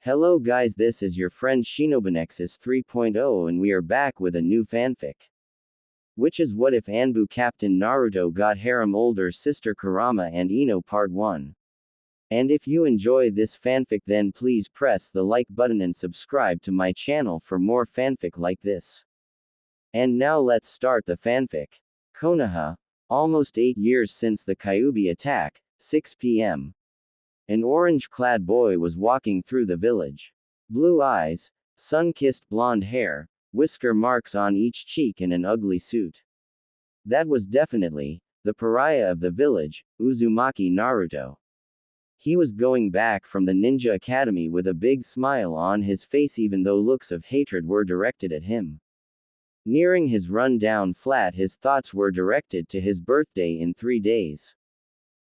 Hello guys, this is your friend Shinobinexus 3.0 and we are back with a new fanfic. Which is what if Anbu Captain Naruto got Harem older sister Kurama and Ino part 1. And if you enjoy this fanfic then please press the like button and subscribe to my channel for more fanfic like this. And now let's start the fanfic. Konoha. Almost 8 years since the Kyuubi attack, 6 p.m. An orange-clad boy was walking through the village. Blue eyes, sun-kissed blonde hair, whisker marks on each cheek and an ugly suit. That was definitely the pariah of the village, Uzumaki Naruto. He was going back from the ninja academy with a big smile on his face even though looks of hatred were directed at him. Nearing his run-down flat his thoughts were directed to his birthday in 3 days.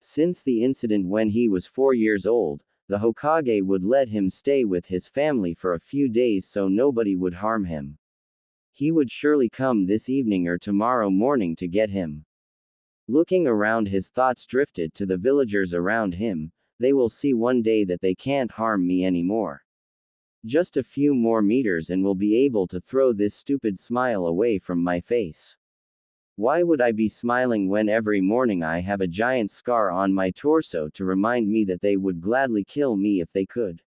Since the incident when he was 4 years old, the Hokage would let him stay with his family for a few days so nobody would harm him. He would surely come this evening or tomorrow morning to get him. Looking around his thoughts drifted to the villagers around him. They will see one day that they can't harm me anymore. Just a few more meters and will be able to throw this stupid smile away from my face. Why would I be smiling when every morning I have a giant scar on my torso to remind me that they would gladly kill me if they could?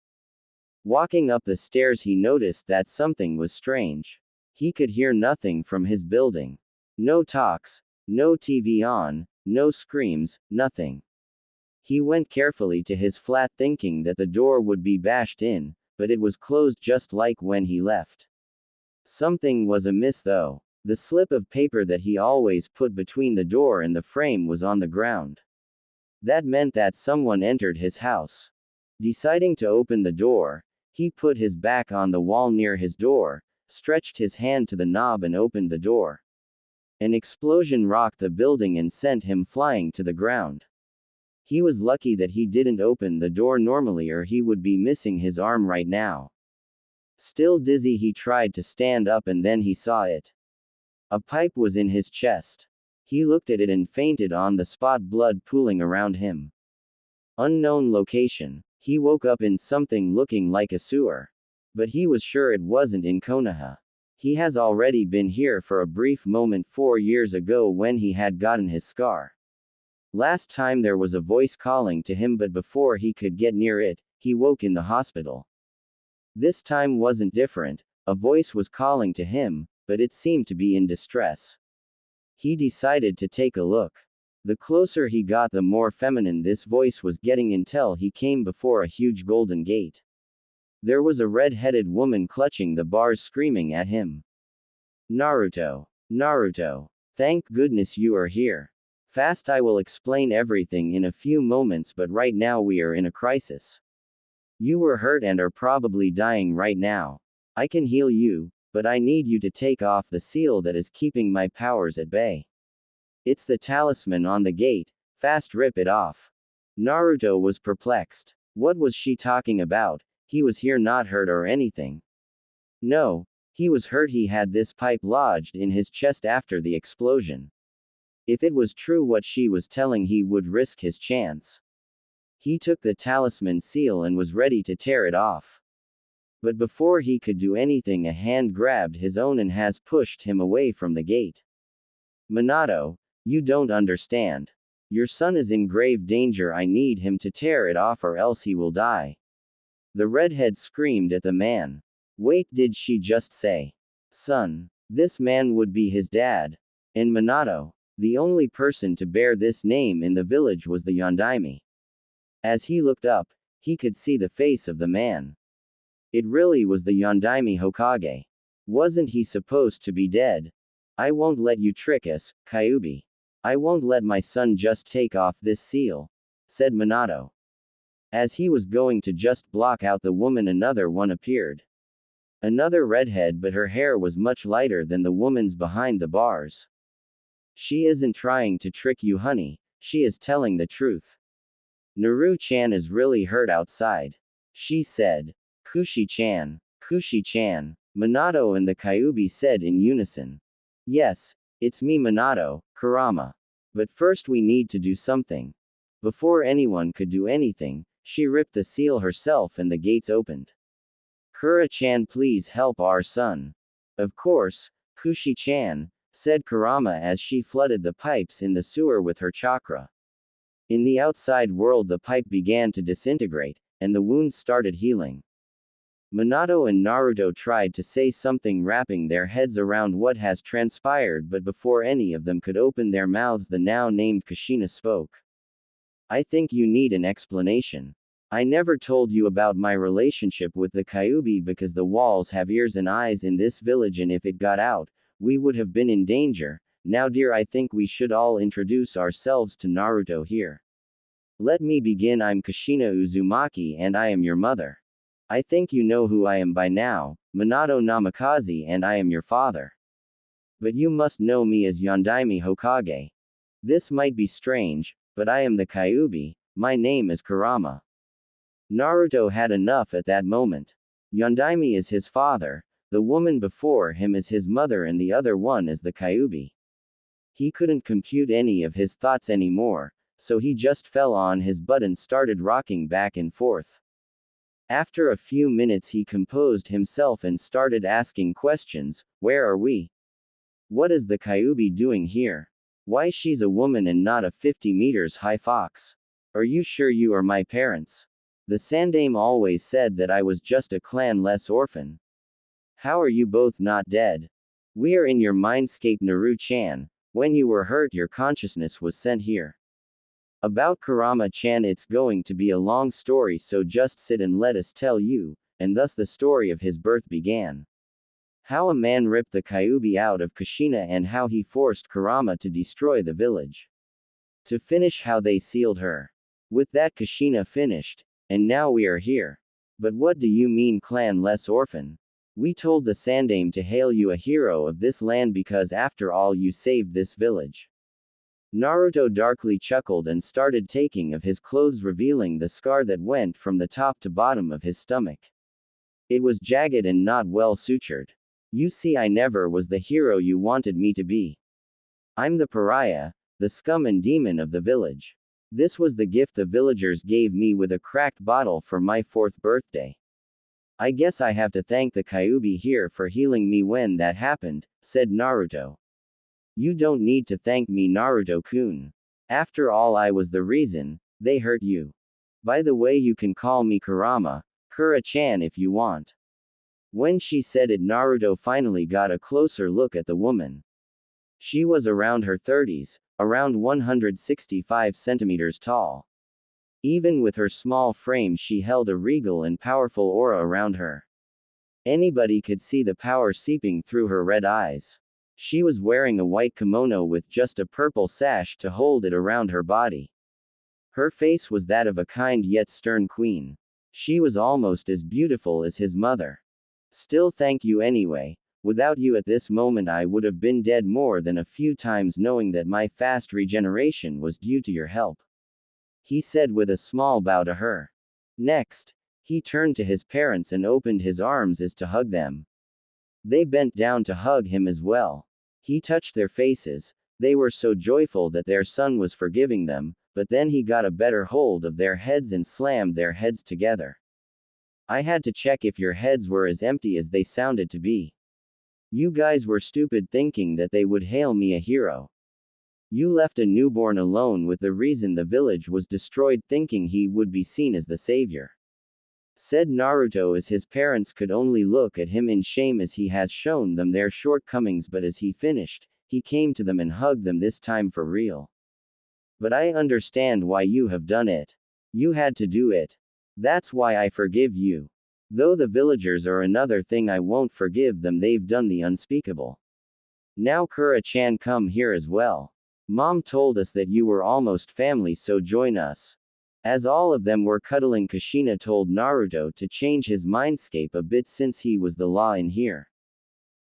Walking up the stairs he noticed that something was strange. He could hear nothing from his building. No talks, no TV on, no screams, nothing. He went carefully to his flat thinking that the door would be bashed in, but it was closed just like when he left. Something was amiss though. The slip of paper that he always put between the door and the frame was on the ground. That meant that someone entered his house. Deciding to open the door, he put his back on the wall near his door, stretched his hand to the knob and opened the door. An explosion rocked the building and sent him flying to the ground. He was lucky that he didn't open the door normally or he would be missing his arm right now. Still dizzy he tried to stand up and then he saw it. A pipe was in his chest. He looked at it and fainted on the spot, blood pooling around him. Unknown location. He woke up in something looking like a sewer. But he was sure it wasn't in Konoha. He has already been here for a brief moment 4 years ago when he had gotten his scar. Last time there was a voice calling to him but before he could get near it, he woke in the hospital. This time wasn't different, a voice was calling to him, but it seemed to be in distress. He decided to take a look. The closer he got the more feminine this voice was getting until he came before a huge golden gate. There was a red-headed woman clutching the bars screaming at him. Naruto. Naruto. Thank goodness you are here. Fast, I will explain everything in a few moments but right now we are in a crisis. You were hurt and are probably dying right now. I can heal you, but I need you to take off the seal that is keeping my powers at bay. It's the talisman on the gate, fast rip it off. Naruto was perplexed. What was she talking about? He was here not hurt or anything. No, he was hurt. He had this pipe lodged in his chest after the explosion. If it was true what she was telling he would risk his chance. He took the talisman seal and was ready to tear it off. But before he could do anything a hand grabbed his own and has pushed him away from the gate. Minato, you don't understand. Your son is in grave danger. I need him to tear it off or else he will die. The redhead screamed at the man. Wait, did she just say son? This man would be his dad. And Minato, the only person to bear this name in the village was the Yondaime. As he looked up, he could see the face of the man. It really was the Yondaime Hokage. Wasn't he supposed to be dead? I won't let you trick us, Kyuubi. I won't let my son just take off this seal, said Minato. As he was going to just block out the woman another one appeared. Another redhead but her hair was much lighter than the woman's behind the bars. She isn't trying to trick you honey, she is telling the truth. Naru-chan is really hurt outside. She said. Kushi-chan, Kushi-chan, Minato and the Kyuubi said in unison. Yes, it's me Minato, Kurama. But first we need to do something. Before anyone could do anything, she ripped the seal herself and the gates opened. Kura-chan, please help our son. Of course, Kushi-chan, said Kurama as she flooded the pipes in the sewer with her chakra. In the outside world, the pipe began to disintegrate, and the wound started healing. Minato and Naruto tried to say something, wrapping their heads around what has transpired, but before any of them could open their mouths, the now named Kushina spoke. I think you need an explanation. I never told you about my relationship with the Kyuubi because the walls have ears and eyes in this village, and if it got out, we would have been in danger. Now dear, I think we should all introduce ourselves to Naruto here. Let me begin. I'm Kushina Uzumaki and I am your mother. I think you know who I am by now, Minato Namikaze, and I am your father. But you must know me as Yondaime Hokage. This might be strange, but I am the Kyuubi, my name is Kurama. Naruto had enough at that moment. Yondaime is his father, the woman before him is his mother, and the other one is the Kyuubi. He couldn't compute any of his thoughts anymore, so he just fell on his butt and started rocking back and forth. After a few minutes he composed himself and started asking questions. Where are we? What is the Kyuubi doing here? Why she's a woman and not a 50 meters high fox? Are you sure you are my parents? The Sandaime always said that I was just a clan-less orphan. How are you both not dead? We are in your mindscape, Naru-chan. When you were hurt, your consciousness was sent here. About Kurama-chan, it's going to be a long story, so just sit and let us tell you. And thus the story of his birth began. How a man ripped the Kyuubi out of Kushina and how he forced Kurama to destroy the village. To finish, how they sealed her. With that, Kushina finished. And now we are here. But what do you mean clan-less orphan? We told the Sandaime to hail you a hero of this land because after all you saved this village. Naruto darkly chuckled and started taking of his clothes, revealing the scar that went from the top to bottom of his stomach. It was jagged and not well sutured. You see, I never was the hero you wanted me to be. I'm the pariah, the scum and demon of the village. This was the gift the villagers gave me with a cracked bottle for my 4th birthday. I guess I have to thank the Kyuubi here for healing me when that happened, said Naruto. You don't need to thank me, Naruto-kun. After all, I was the reason they hurt you. By the way, you can call me Kurama, Kura-chan if you want. When she said it, Naruto finally got a closer look at the woman. She was around her 30s, around 165 centimeters tall. Even with her small frame, she held a regal and powerful aura around her. Anybody could see the power seeping through her red eyes. She was wearing a white kimono with just a purple sash to hold it around her body. Her face was that of a kind yet stern queen. She was almost as beautiful as his mother. Still, thank you anyway. Without you at this moment I would have been dead more than a few times, knowing that my fast regeneration was due to your help. He said with a small bow to her. Next, he turned to his parents and opened his arms as to hug them. They bent down to hug him as well. He touched their faces. They were so joyful that their son was forgiving them, but then he got a better hold of their heads and slammed their heads together. I had to check if your heads were as empty as they sounded to be. You guys were stupid thinking that they would hail me a hero. You left a newborn alone with the reason the village was destroyed, thinking he would be seen as the savior. Said Naruto as his parents could only look at him in shame as he has shown them their shortcomings, but as he finished, he came to them and hugged them, this time for real. But I understand why you have done it. You had to do it. That's why I forgive you. Though the villagers are another thing, I won't forgive them, they've done the unspeakable. Now Kura-chan, come here as well. Mom told us that you were almost family, so join us. As all of them were cuddling, Kushina told Naruto to change his mindscape a bit since he was the law in here.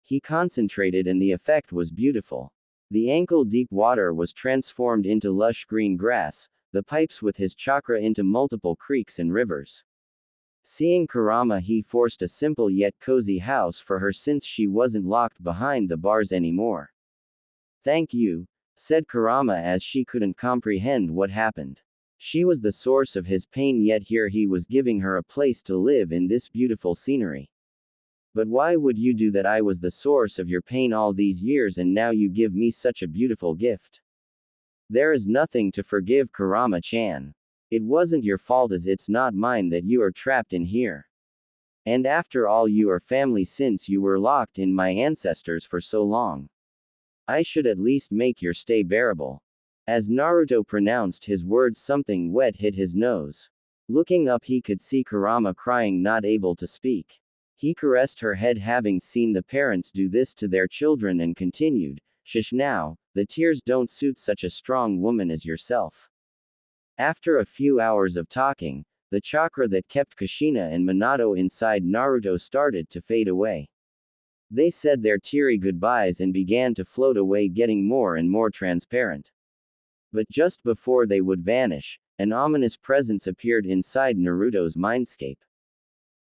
He concentrated and the effect was beautiful. The ankle-deep water was transformed into lush green grass, the pipes with his chakra into multiple creeks and rivers. Seeing Kurama, he forced a simple yet cozy house for her since she wasn't locked behind the bars anymore. Thank you, said Kurama as she couldn't comprehend what happened. She was the source of his pain, yet here he was giving her a place to live in this beautiful scenery. But why would you do that? I was the source of your pain all these years and now you give me such a beautiful gift. There is nothing to forgive, Kurama-chan. It wasn't your fault as it's not mine that you are trapped in here. And after all, you are family since you were locked in my ancestors for so long. I should at least make your stay bearable. As Naruto pronounced his words, something wet hit his nose. Looking up, he could see Kurama crying, not able to speak. He caressed her head, having seen the parents do this to their children, and continued, "Shush now, the tears don't suit such a strong woman as yourself." After a few hours of talking, the chakra that kept Kushina and Minato inside Naruto started to fade away. They said their teary goodbyes and began to float away, getting more and more transparent. But just before they would vanish, an ominous presence appeared inside Naruto's mindscape.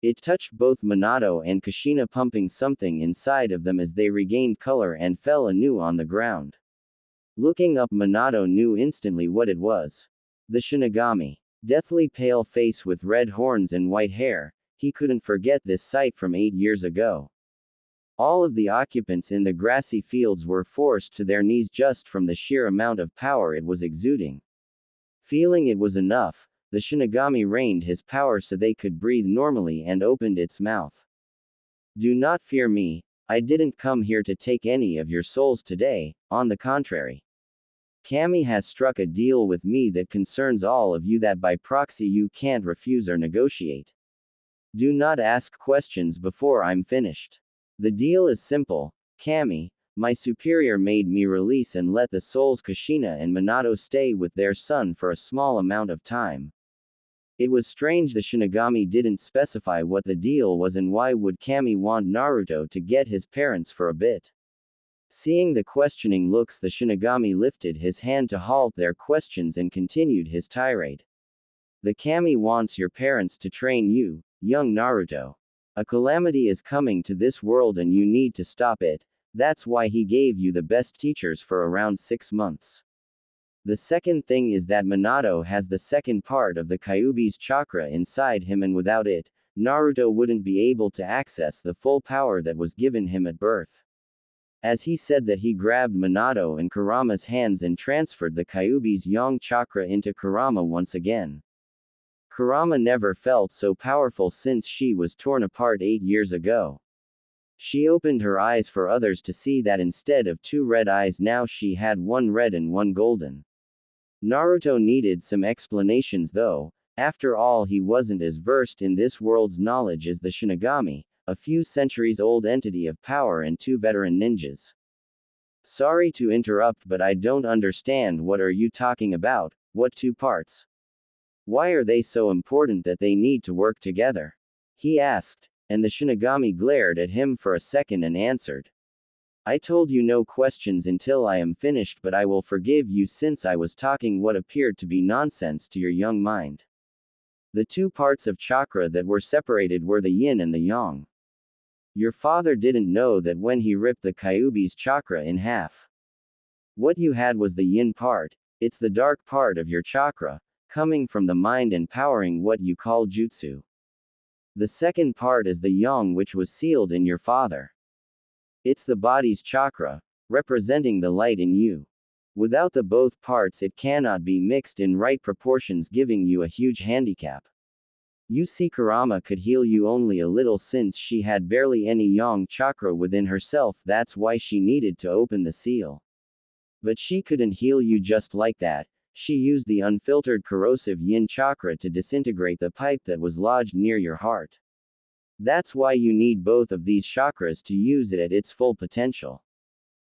It touched both Minato and Kushina, pumping something inside of them as they regained color and fell anew on the ground. Looking up, Minato knew instantly what it was. The Shinigami. Deathly pale face with red horns and white hair, he couldn't forget this sight from 8 years ago. All of the occupants in the grassy fields were forced to their knees just from the sheer amount of power it was exuding. Feeling it was enough, the Shinigami rained his power so they could breathe normally and opened its mouth. "Do not fear me, I didn't come here to take any of your souls today, on the contrary. Kami has struck a deal with me that concerns all of you that by proxy you can't refuse or negotiate. Do not ask questions before I'm finished. The deal is simple, Kami. My superior made me release and let the souls Kushina and Minato stay with their son for a small amount of time." It was strange the Shinigami didn't specify what the deal was, and why would Kami want Naruto to get his parents for a bit? Seeing the questioning looks, the Shinigami lifted his hand to halt their questions and continued his tirade. "The Kami wants your parents to train you, young Naruto. A calamity is coming to this world and you need to stop it. That's why he gave you the best teachers for around 6 months. The second thing is that Minato has the second part of the Kyuubi's chakra inside him, and without it, Naruto wouldn't be able to access the full power that was given him at birth." As he said that, he grabbed Minato and Kurama's hands and transferred the Kyuubi's yang chakra into Kurama once again. Kurama never felt so powerful since she was torn apart 8 years ago. She opened her eyes for others to see that instead of 2 red eyes now she had 1 red and 1 golden. Naruto needed some explanations though. After all, he wasn't as versed in this world's knowledge as the Shinigami, a few centuries old entity of power, and 2 veteran ninjas. "Sorry to interrupt, but I don't understand. What are you talking about? What 2 parts? Why are they so important that they need to work together?" he asked, and the Shinigami glared at him for a second and answered. "I told you no questions until I am finished, but I will forgive you since I was talking what appeared to be nonsense to your young mind. The 2 parts of chakra that were separated were the yin and the yang. Your father didn't know that when he ripped the Kyuubi's chakra in half. What you had was the yin part. It's the dark part of your chakra, coming from the mind and powering what you call jutsu. The second part is the yang, which was sealed in your father. It's the body's chakra, representing the light in you. Without the both parts it cannot be mixed in right proportions, giving you a huge handicap. You see, Kurama could heal you only a little since she had barely any yang chakra within herself. That's why she needed to open the seal. But she couldn't heal you just like that. She used the unfiltered corrosive yin chakra to disintegrate the pipe that was lodged near your heart. That's why you need both of these chakras to use it at its full potential."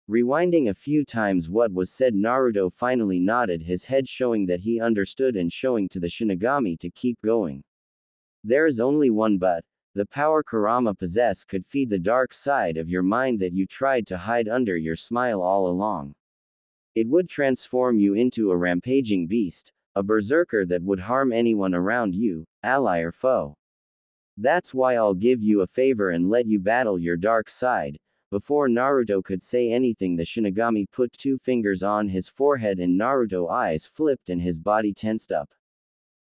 Rewinding a few times what was said, Naruto finally nodded his head, showing that he understood and showing to the Shinigami to keep going. "There is only one but. The power Kurama possessed could feed the dark side of your mind that you tried to hide under your smile all along. It would transform you into a rampaging beast, a berserker that would harm anyone around you, ally or foe. That's why I'll give you a favor and let you battle your dark side." Before Naruto could say anything, the Shinigami put 2 fingers on his forehead and Naruto's eyes flipped and his body tensed up.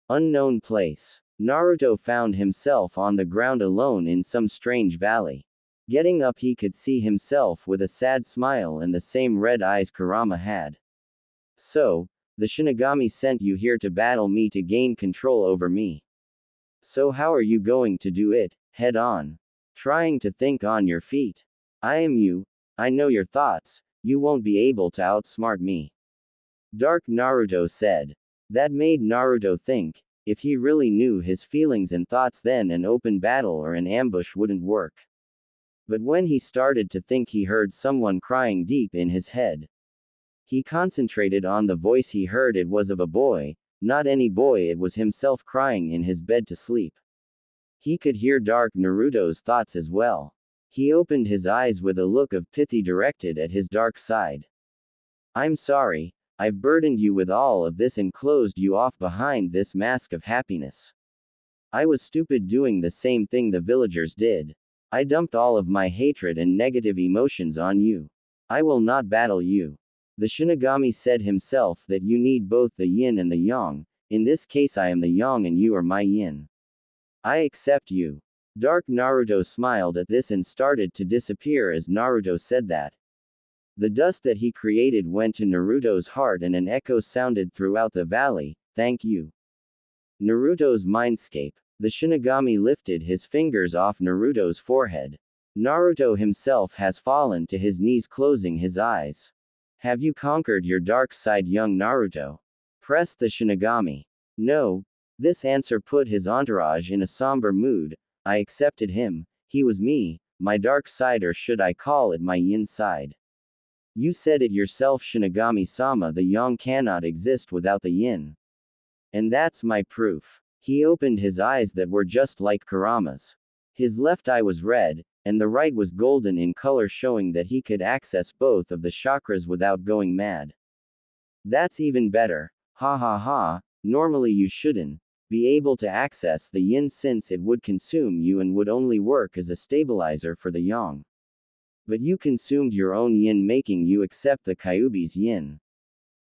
Unknown place. Naruto found himself on the ground alone in some strange valley. Getting up, he could see himself with a sad smile and the same red eyes Kurama had. So, the Shinigami sent you here to battle me to gain control over me. So how are you going to do it, head on? Trying to think on your feet. I am you, I know your thoughts, you won't be able to outsmart me. Dark Naruto said. That made Naruto think, if he really knew his feelings and thoughts, then an open battle or an ambush wouldn't work. But when he started to think, he heard someone crying deep in his head. He concentrated on the voice he heard. It was of a boy, not any boy, it was himself crying in his bed to sleep. He could hear Dark Naruto's thoughts as well. He opened his eyes with a look of pity directed at his dark side. I'm sorry, I've burdened you with all of this and closed you off behind this mask of happiness. I was stupid doing the same thing the villagers did. I dumped all of my hatred and negative emotions on you. I will not battle you. The Shinigami said himself that you need both the yin and the yang. In this case, I am the yang and you are my yin. I accept you. Dark Naruto smiled at this and started to disappear as Naruto said that. The dust that he created went to Naruto's heart and an echo sounded throughout the valley. Thank you. Naruto's mindscape. The Shinigami lifted his fingers off Naruto's forehead. Naruto himself has fallen to his knees, closing his eyes. Have you conquered your dark side, young Naruto? Pressed the Shinigami. No. This answer put his entourage in a somber mood. I accepted him. He was me, my dark side, or should I call it my yin side? You said it yourself, Shinigami-sama, the yang cannot exist without the yin. And that's my proof. He opened his eyes that were just like Kurama's. His left eye was red, and the right was golden in color, showing that he could access both of the chakras without going mad. That's even better. Ha ha ha, normally you shouldn't be able to access the yin since it would consume you and would only work as a stabilizer for the yang. But you consumed your own yin, making you accept the Kyuubi's yin.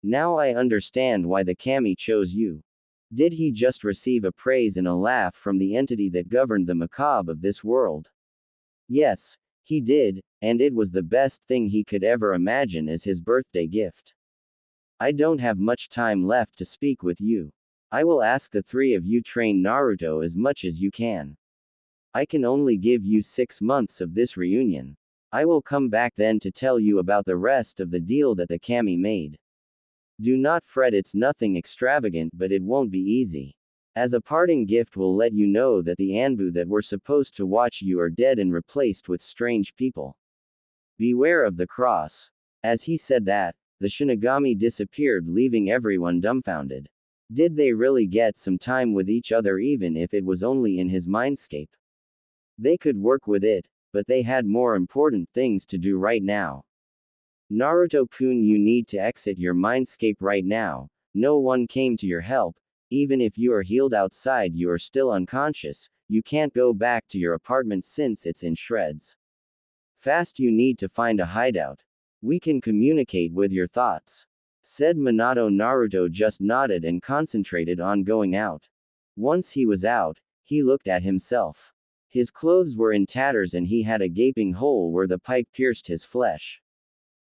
Now I understand why the kami chose you. Did he just receive a praise and a laugh from the entity that governed the macabre of this world? Yes, he did, and it was the best thing he could ever imagine as his birthday gift. I don't have much time left to speak with you. I will ask the three of you train Naruto as much as you can. I can only give you 6 months of this reunion. I will come back then to tell you about the rest of the deal that the kami made. Do not fret, it's nothing extravagant, but it won't be easy. As a parting gift, we'll let you know that the Anbu that were supposed to watch you are dead and replaced with strange people. Beware of the cross. As he said that, the Shinigami disappeared, leaving everyone dumbfounded. Did they really get some time with each other, even if it was only in his mindscape? They could work with it, but they had more important things to do right now. Naruto-kun, you need to exit your mindscape right now. No one came to your help. Even if you are healed outside, you are still unconscious. You can't go back to your apartment since it's in shreds. Fast, you need to find a hideout. We can communicate with your thoughts. Said Minato. Naruto just nodded and concentrated on going out. Once he was out, he looked at himself. His clothes were in tatters and he had a gaping hole where the pipe pierced his flesh.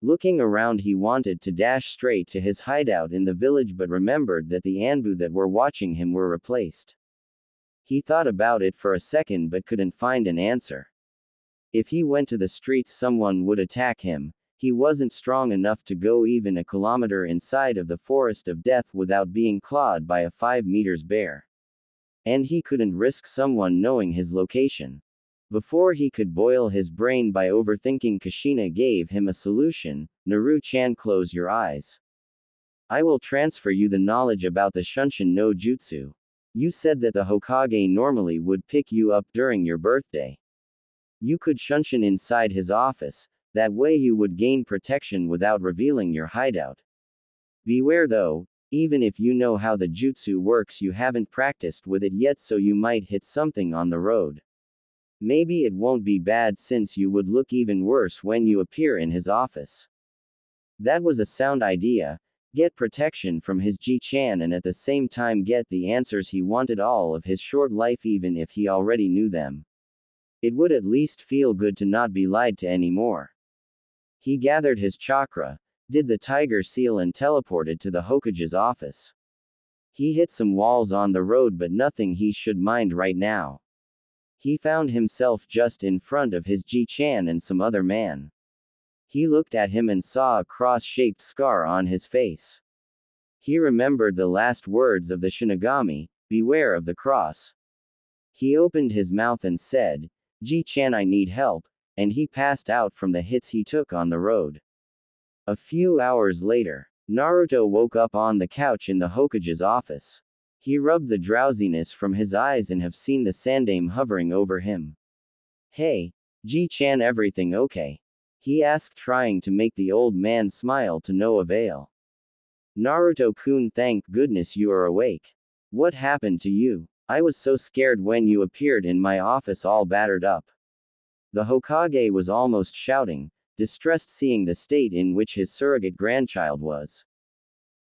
Looking around, he wanted to dash straight to his hideout in the village, but remembered that the Anbu that were watching him were replaced. He thought about it for a second but couldn't find an answer. If he went to the streets, someone would attack him. He wasn't strong enough to go even a kilometer inside of the forest of death without being clawed by a 5 meters bear. And he couldn't risk someone knowing his location. Before he could boil his brain by overthinking, Kushina gave him a solution. Naru-chan, close your eyes. I will transfer you the knowledge about the Shunshin no Jutsu. You said that the Hokage normally would pick you up during your birthday. You could Shunshin inside his office, that way you would gain protection without revealing your hideout. Beware though, even if you know how the jutsu works, you haven't practiced with it yet, so you might hit something on the road. Maybe it won't be bad since you would look even worse when you appear in his office. That was a sound idea. get protection from his Ji-chan and at the same time get the answers he wanted all of his short life even if he already knew them. It would at least feel good to not be lied to anymore. He gathered his chakra, did the tiger seal and teleported to the Hokage's office. He hit some walls on the road but nothing he should mind right now. He found himself just in front of his Ji-chan and some other man. He looked at him and saw a cross-shaped scar on his face. He remembered the last words of the Shinigami, "Beware of the cross." He opened his mouth and said, "Ji-chan, I need help," and he passed out from the hits he took on the road. A few hours later, Naruto woke up on the couch in the Hokage's office. He rubbed the drowsiness from his eyes and have seen the Sandaime hovering over him. "Hey, Ji-chan, everything okay?" he asked, trying to make the old man smile to no avail. "Naruto-kun, thank goodness you are awake. What happened to you? I was so scared when you appeared in my office all battered up." The Hokage was almost shouting, distressed seeing the state in which his surrogate grandchild was.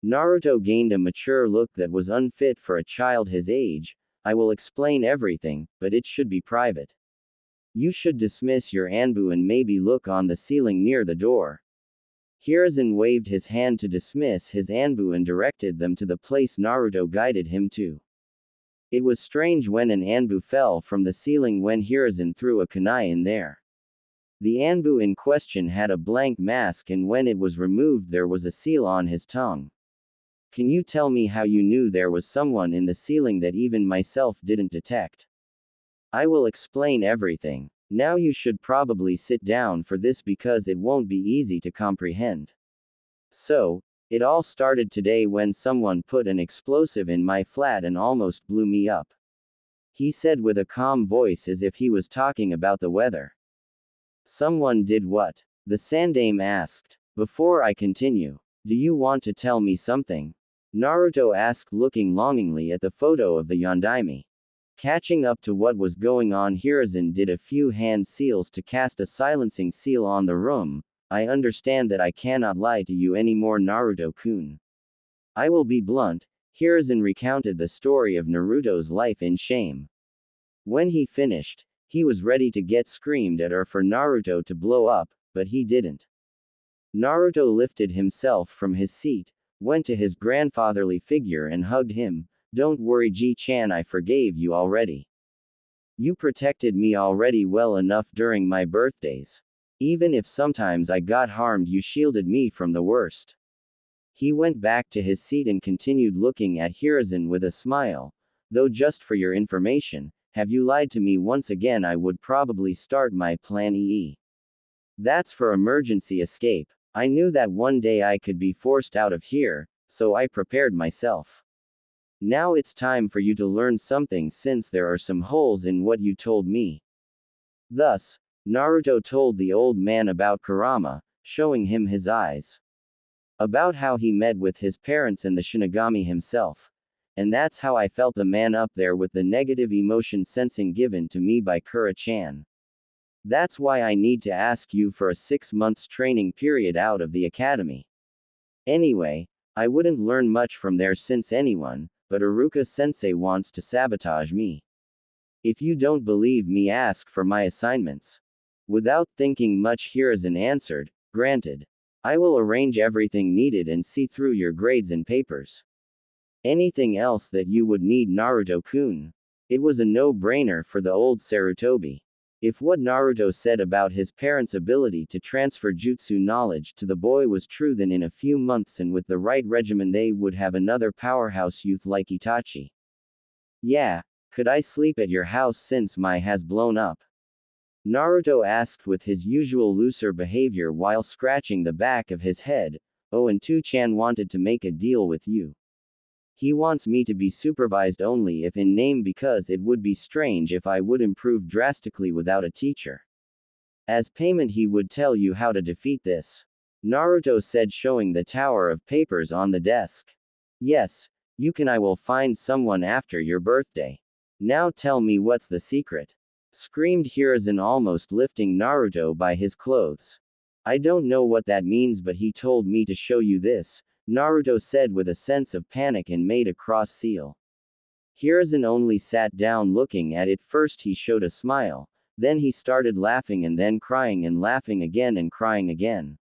Naruto gained a mature look that was unfit for a child his age. "I will explain everything, but it should be private. You should dismiss your Anbu and maybe look on the ceiling near the door." Hiruzen waved his hand to dismiss his Anbu and directed them to the place Naruto guided him to. It was strange when an Anbu fell from the ceiling when Hiruzen threw a kunai in there. The Anbu in question had a blank mask and when it was removed there was a seal on his tongue. "Can you tell me how you knew there was someone in the ceiling that even myself didn't detect?" "I will explain everything. Now you should probably sit down for this because it won't be easy to comprehend. So, it all started today when someone put an explosive in my flat and almost blew me up," he said with a calm voice as if he was talking about the weather. "Someone did what?" the Sandaime asked. "Before I continue, do you want to tell me something?" Naruto asked, looking longingly at the photo of the Yondaime. Catching up to what was going on, Hiruzen did a few hand seals to cast a silencing seal on the room. "I understand that I cannot lie to you anymore, Naruto-kun. I will be blunt." Hiruzen recounted the story of Naruto's life in shame. When he finished, he was ready to get screamed at or for Naruto to blow up, but he didn't. Naruto lifted himself from his seat, went to his grandfatherly figure and hugged him. "Don't worry, Ji-chan, I forgave you already. You protected me already well enough during my birthdays. Even if sometimes I got harmed, you shielded me from the worst." He went back to his seat and continued looking at Hiruzen with a smile. "Though just for your information, have you lied to me once again, I would probably start my plan EE. That's for emergency escape. I knew that one day I could be forced out of here, so I prepared myself. Now it's time for you to learn something since there are some holes in what you told me." Thus, Naruto told the old man about Kurama, showing him his eyes. About how he met with his parents and the Shinigami himself. "And that's how I felt the man up there with the negative emotion sensing given to me by Kura-chan. That's why I need to ask you for a 6 months training period out of the academy. Anyway, I wouldn't learn much from there since anyone, but Iruka-sensei wants to sabotage me. If you don't believe me, ask for my assignments." Without thinking much, Hiruzen answered, "Granted. I will arrange everything needed and see through your grades and papers. Anything else that you would need, Naruto-kun?" It was a no-brainer for the old Sarutobi. If what Naruto said about his parents' ability to transfer jutsu knowledge to the boy was true, then in a few months and with the right regimen they would have another powerhouse youth like Itachi. "Yeah, could I sleep at your house since my has blown up?" Naruto asked with his usual looser behavior while scratching the back of his head. "Oh, and Tu-chan wanted to make a deal with you. He wants me to be supervised only if in name because it would be strange if I would improve drastically without a teacher. As payment he would tell you how to defeat this," Naruto said, showing the tower of papers on the desk. "Yes, you can. I will find someone after your birthday. Now tell me what's the secret?" screamed Hiruzen, almost lifting Naruto by his clothes. "I don't know what that means, but he told me to show you this." Naruto said with a sense of panic and made a cross seal. Hiruzen only sat down looking at it. First he showed a smile, then he started laughing and then crying and laughing again and crying again.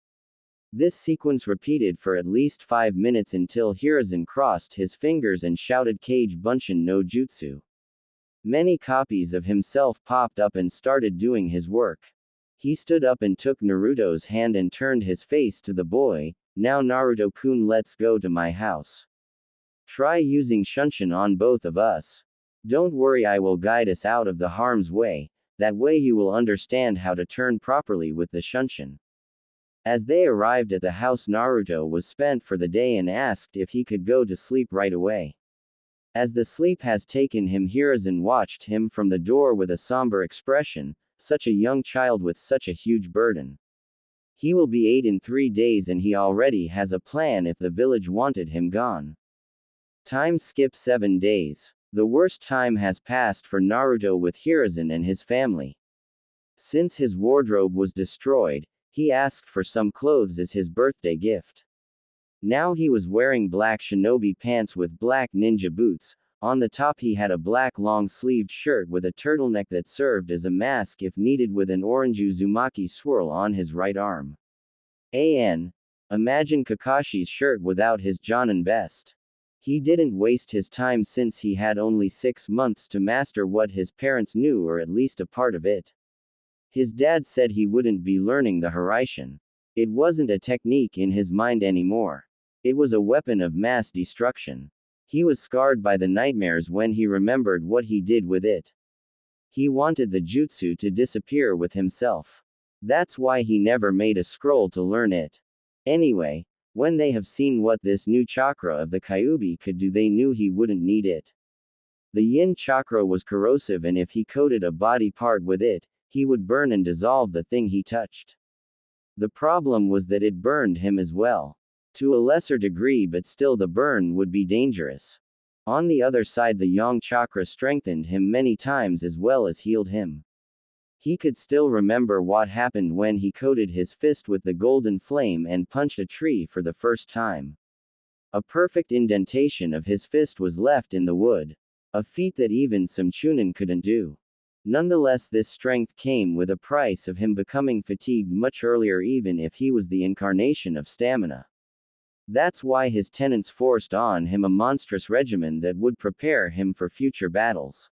This sequence repeated for at least 5 minutes until Hiruzen crossed his fingers and shouted Kage Bunshin no Jutsu. Many copies of himself popped up and started doing his work. He stood up and took Naruto's hand and turned his face to the boy. Now Naruto-kun, let's go to my house. Try using Shunshin on both of us. Don't worry, I will guide us out of the harm's way, that way you will understand how to turn properly with the Shunshin. As they arrived at the house, Naruto was spent for the day and asked if he could go to sleep right away. As the sleep has taken him, Hiruzen watched him from the door with a somber expression, such a young child with such a huge burden. He will be 8 in 3 days and he already has a plan if the village wanted him gone. Time skip 7 days. The worst time has passed for Naruto with Hiruzen and his family. Since his wardrobe was destroyed, he asked for some clothes as his birthday gift. Now he was wearing black shinobi pants with black ninja boots. On the top he had a black long-sleeved shirt with a turtleneck that served as a mask if needed, with an orange Uzumaki swirl on his right arm. Imagine Kakashi's shirt without his Jonin vest. He didn't waste his time since he had only 6 months to master what his parents knew, or at least a part of it. His dad said he wouldn't be learning the Haraishin. It wasn't a technique in his mind anymore. It was a weapon of mass destruction. He was scarred by the nightmares when he remembered what he did with it. He wanted the jutsu to disappear with himself. That's why he never made a scroll to learn it. Anyway, when they have seen what this new chakra of the Kyuubi could do, they knew he wouldn't need it. The yin chakra was corrosive, and if he coated a body part with it, he would burn and dissolve the thing he touched. The problem was that it burned him as well. To a lesser degree, but still the burn would be dangerous. On the other side, the yang chakra strengthened him many times as well as healed him. He could still remember what happened when he coated his fist with the golden flame and punched a tree for the first time. A perfect indentation of his fist was left in the wood. A feat that even some chunin couldn't do. Nonetheless, this strength came with a price of him becoming fatigued much earlier, even if he was the incarnation of stamina. That's why his tenants forced on him a monstrous regimen that would prepare him for future battles.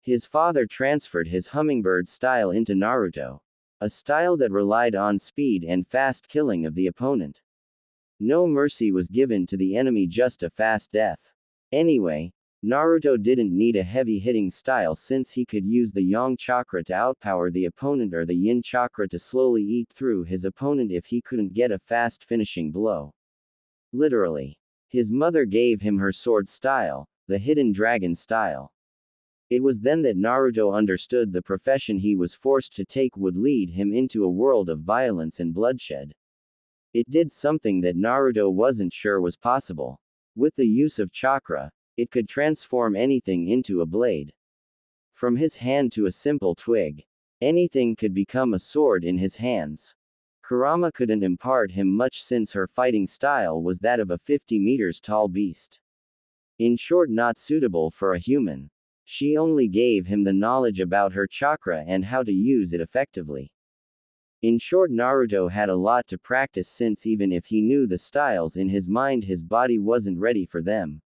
His father transferred his hummingbird style into Naruto. A style that relied on speed and fast killing of the opponent. No mercy was given to the enemy, just a fast death. Anyway, Naruto didn't need a heavy-hitting style since he could use the yang chakra to outpower the opponent, or the yin chakra to slowly eat through his opponent if he couldn't get a fast finishing blow. Literally. His mother gave him her sword style, the hidden dragon style. It was then that Naruto understood the profession he was forced to take would lead him into a world of violence and bloodshed. It did something that Naruto wasn't sure was possible. With the use of chakra, it could transform anything into a blade. From his hand to a simple twig. Anything could become a sword in his hands. Kurama couldn't impart him much since her fighting style was that of a 50 meters tall beast. In short, not suitable for a human. She only gave him the knowledge about her chakra and how to use it effectively. In short, Naruto had a lot to practice since even if he knew the styles in his mind, his body wasn't ready for them.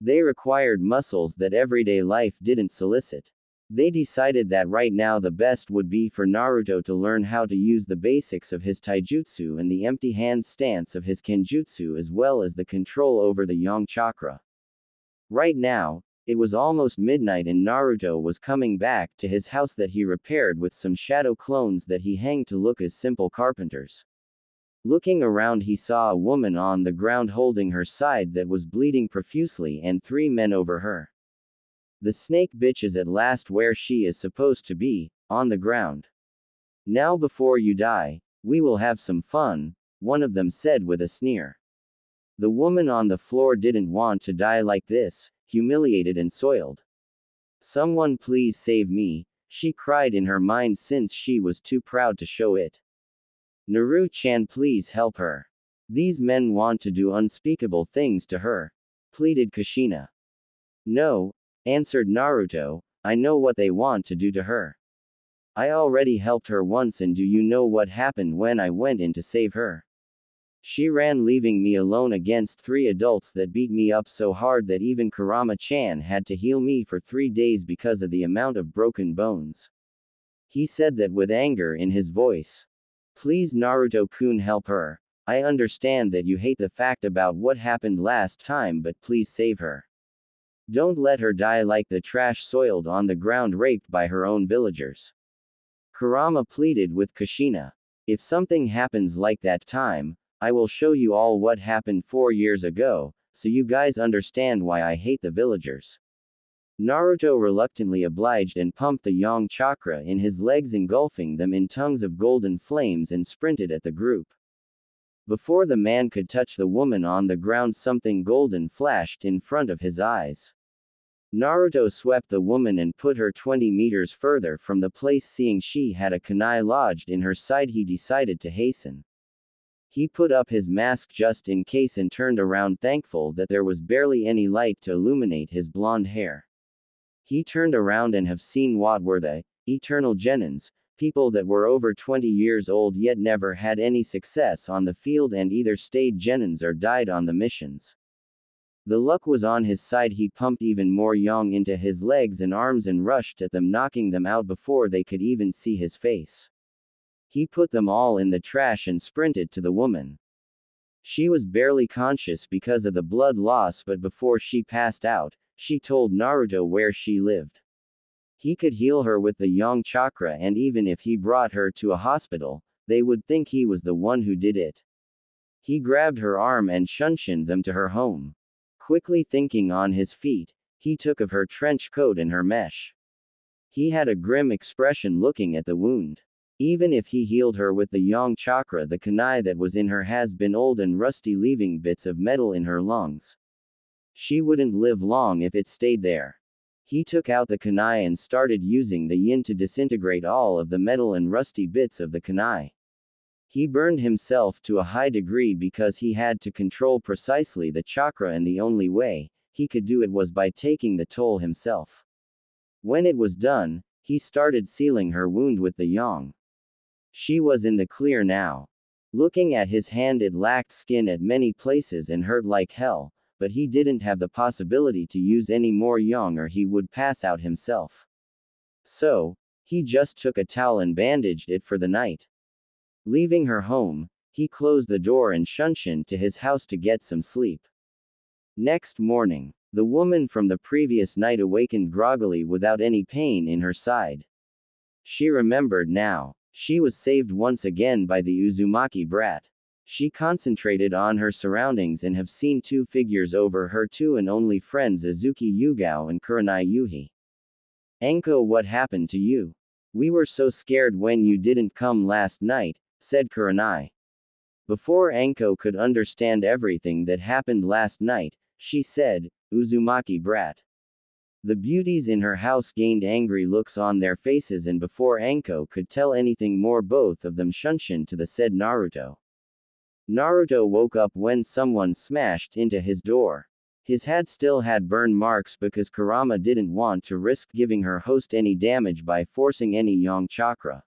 They required muscles that everyday life didn't solicit. They decided that right now the best would be for Naruto to learn how to use the basics of his taijutsu and the empty hand stance of his kenjutsu, as well as the control over the yang chakra. Right now, it was almost midnight and Naruto was coming back to his house that he repaired with some shadow clones that he hanged to look as simple carpenters. Looking around, he saw a woman on the ground holding her side that was bleeding profusely and 3 men over her. The snake bitch is at last where she is supposed to be, on the ground. Now before you die, we will have some fun, one of them said with a sneer. The woman on the floor didn't want to die like this, humiliated and soiled. Someone please save me, she cried in her mind since she was too proud to show it. Naru-chan, please help her. These men want to do unspeakable things to her, pleaded Kushina. No, answered Naruto, I know what they want to do to her. I already helped her once, and do you know what happened when I went in to save her? She ran, leaving me alone against 3 adults that beat me up so hard that even Kurama-chan had to heal me for 3 days because of the amount of broken bones. He said that with anger in his voice. Please Naruto-kun, help her. I understand that you hate the fact about what happened last time, but please save her. Don't let her die like the trash soiled on the ground, raped by her own villagers. Kurama pleaded with Kushina. If something happens like that time, I will show you all what happened 4 years ago, so you guys understand why I hate the villagers. Naruto reluctantly obliged and pumped the yang chakra in his legs, engulfing them in tongues of golden flames, and sprinted at the group. Before the man could touch the woman on the ground, something golden flashed in front of his eyes. Naruto swept the woman and put her 20 meters further from the place. Seeing she had a kunai lodged in her side, he decided to hasten. He put up his mask just in case and turned around, thankful that there was barely any light to illuminate his blonde hair. He turned around and have seen what were the eternal genins, people that were over 20 years old yet never had any success on the field and either stayed genins or died on the missions. The luck was on his side. He pumped even more yang into his legs and arms and rushed at them, knocking them out before they could even see his face. He put them all in the trash and sprinted to the woman. She was barely conscious because of the blood loss, but before she passed out, she told Naruto where she lived. He could heal her with the yang chakra, and even if he brought her to a hospital, they would think he was the one who did it. He grabbed her arm and shunshined them to her home. Quickly thinking on his feet, he took of her trench coat and her mesh. He had a grim expression looking at the wound. Even if he healed her with the yang chakra, the kunai that was in her has been old and rusty, leaving bits of metal in her lungs. She wouldn't live long if it stayed there. He took out the kunai and started using the yin to disintegrate all of the metal and rusty bits of the kunai. He burned himself to a high degree because he had to control precisely the chakra, and the only way he could do it was by taking the toll himself. When it was done, he started sealing her wound with the yang. She was in the clear now. Looking at his hand, it lacked skin at many places and hurt like hell, but he didn't have the possibility to use any more yang or he would pass out himself. So, he just took a towel and bandaged it for the night. Leaving her home, he closed the door and shunshined to his house to get some sleep. Next morning, the woman from the previous night awakened groggily without any pain in her side. She remembered now. She was saved once again by the Uzumaki brat. She concentrated on her surroundings and have seen 2 figures over her, 2 and only friends, Azuki Yugao and Kurenai Yuhi. Anko, what happened to you? We were so scared when you didn't come last night, said Kurenai. Before Anko could understand everything that happened last night, she said, Uzumaki brat. The beauties in her house gained angry looks on their faces, and before Anko could tell anything more, both of them shunshined to the said Naruto. Naruto woke up when someone smashed into his door. His hat still had burn marks because Kurama didn't want to risk giving her host any damage by forcing any yang chakra.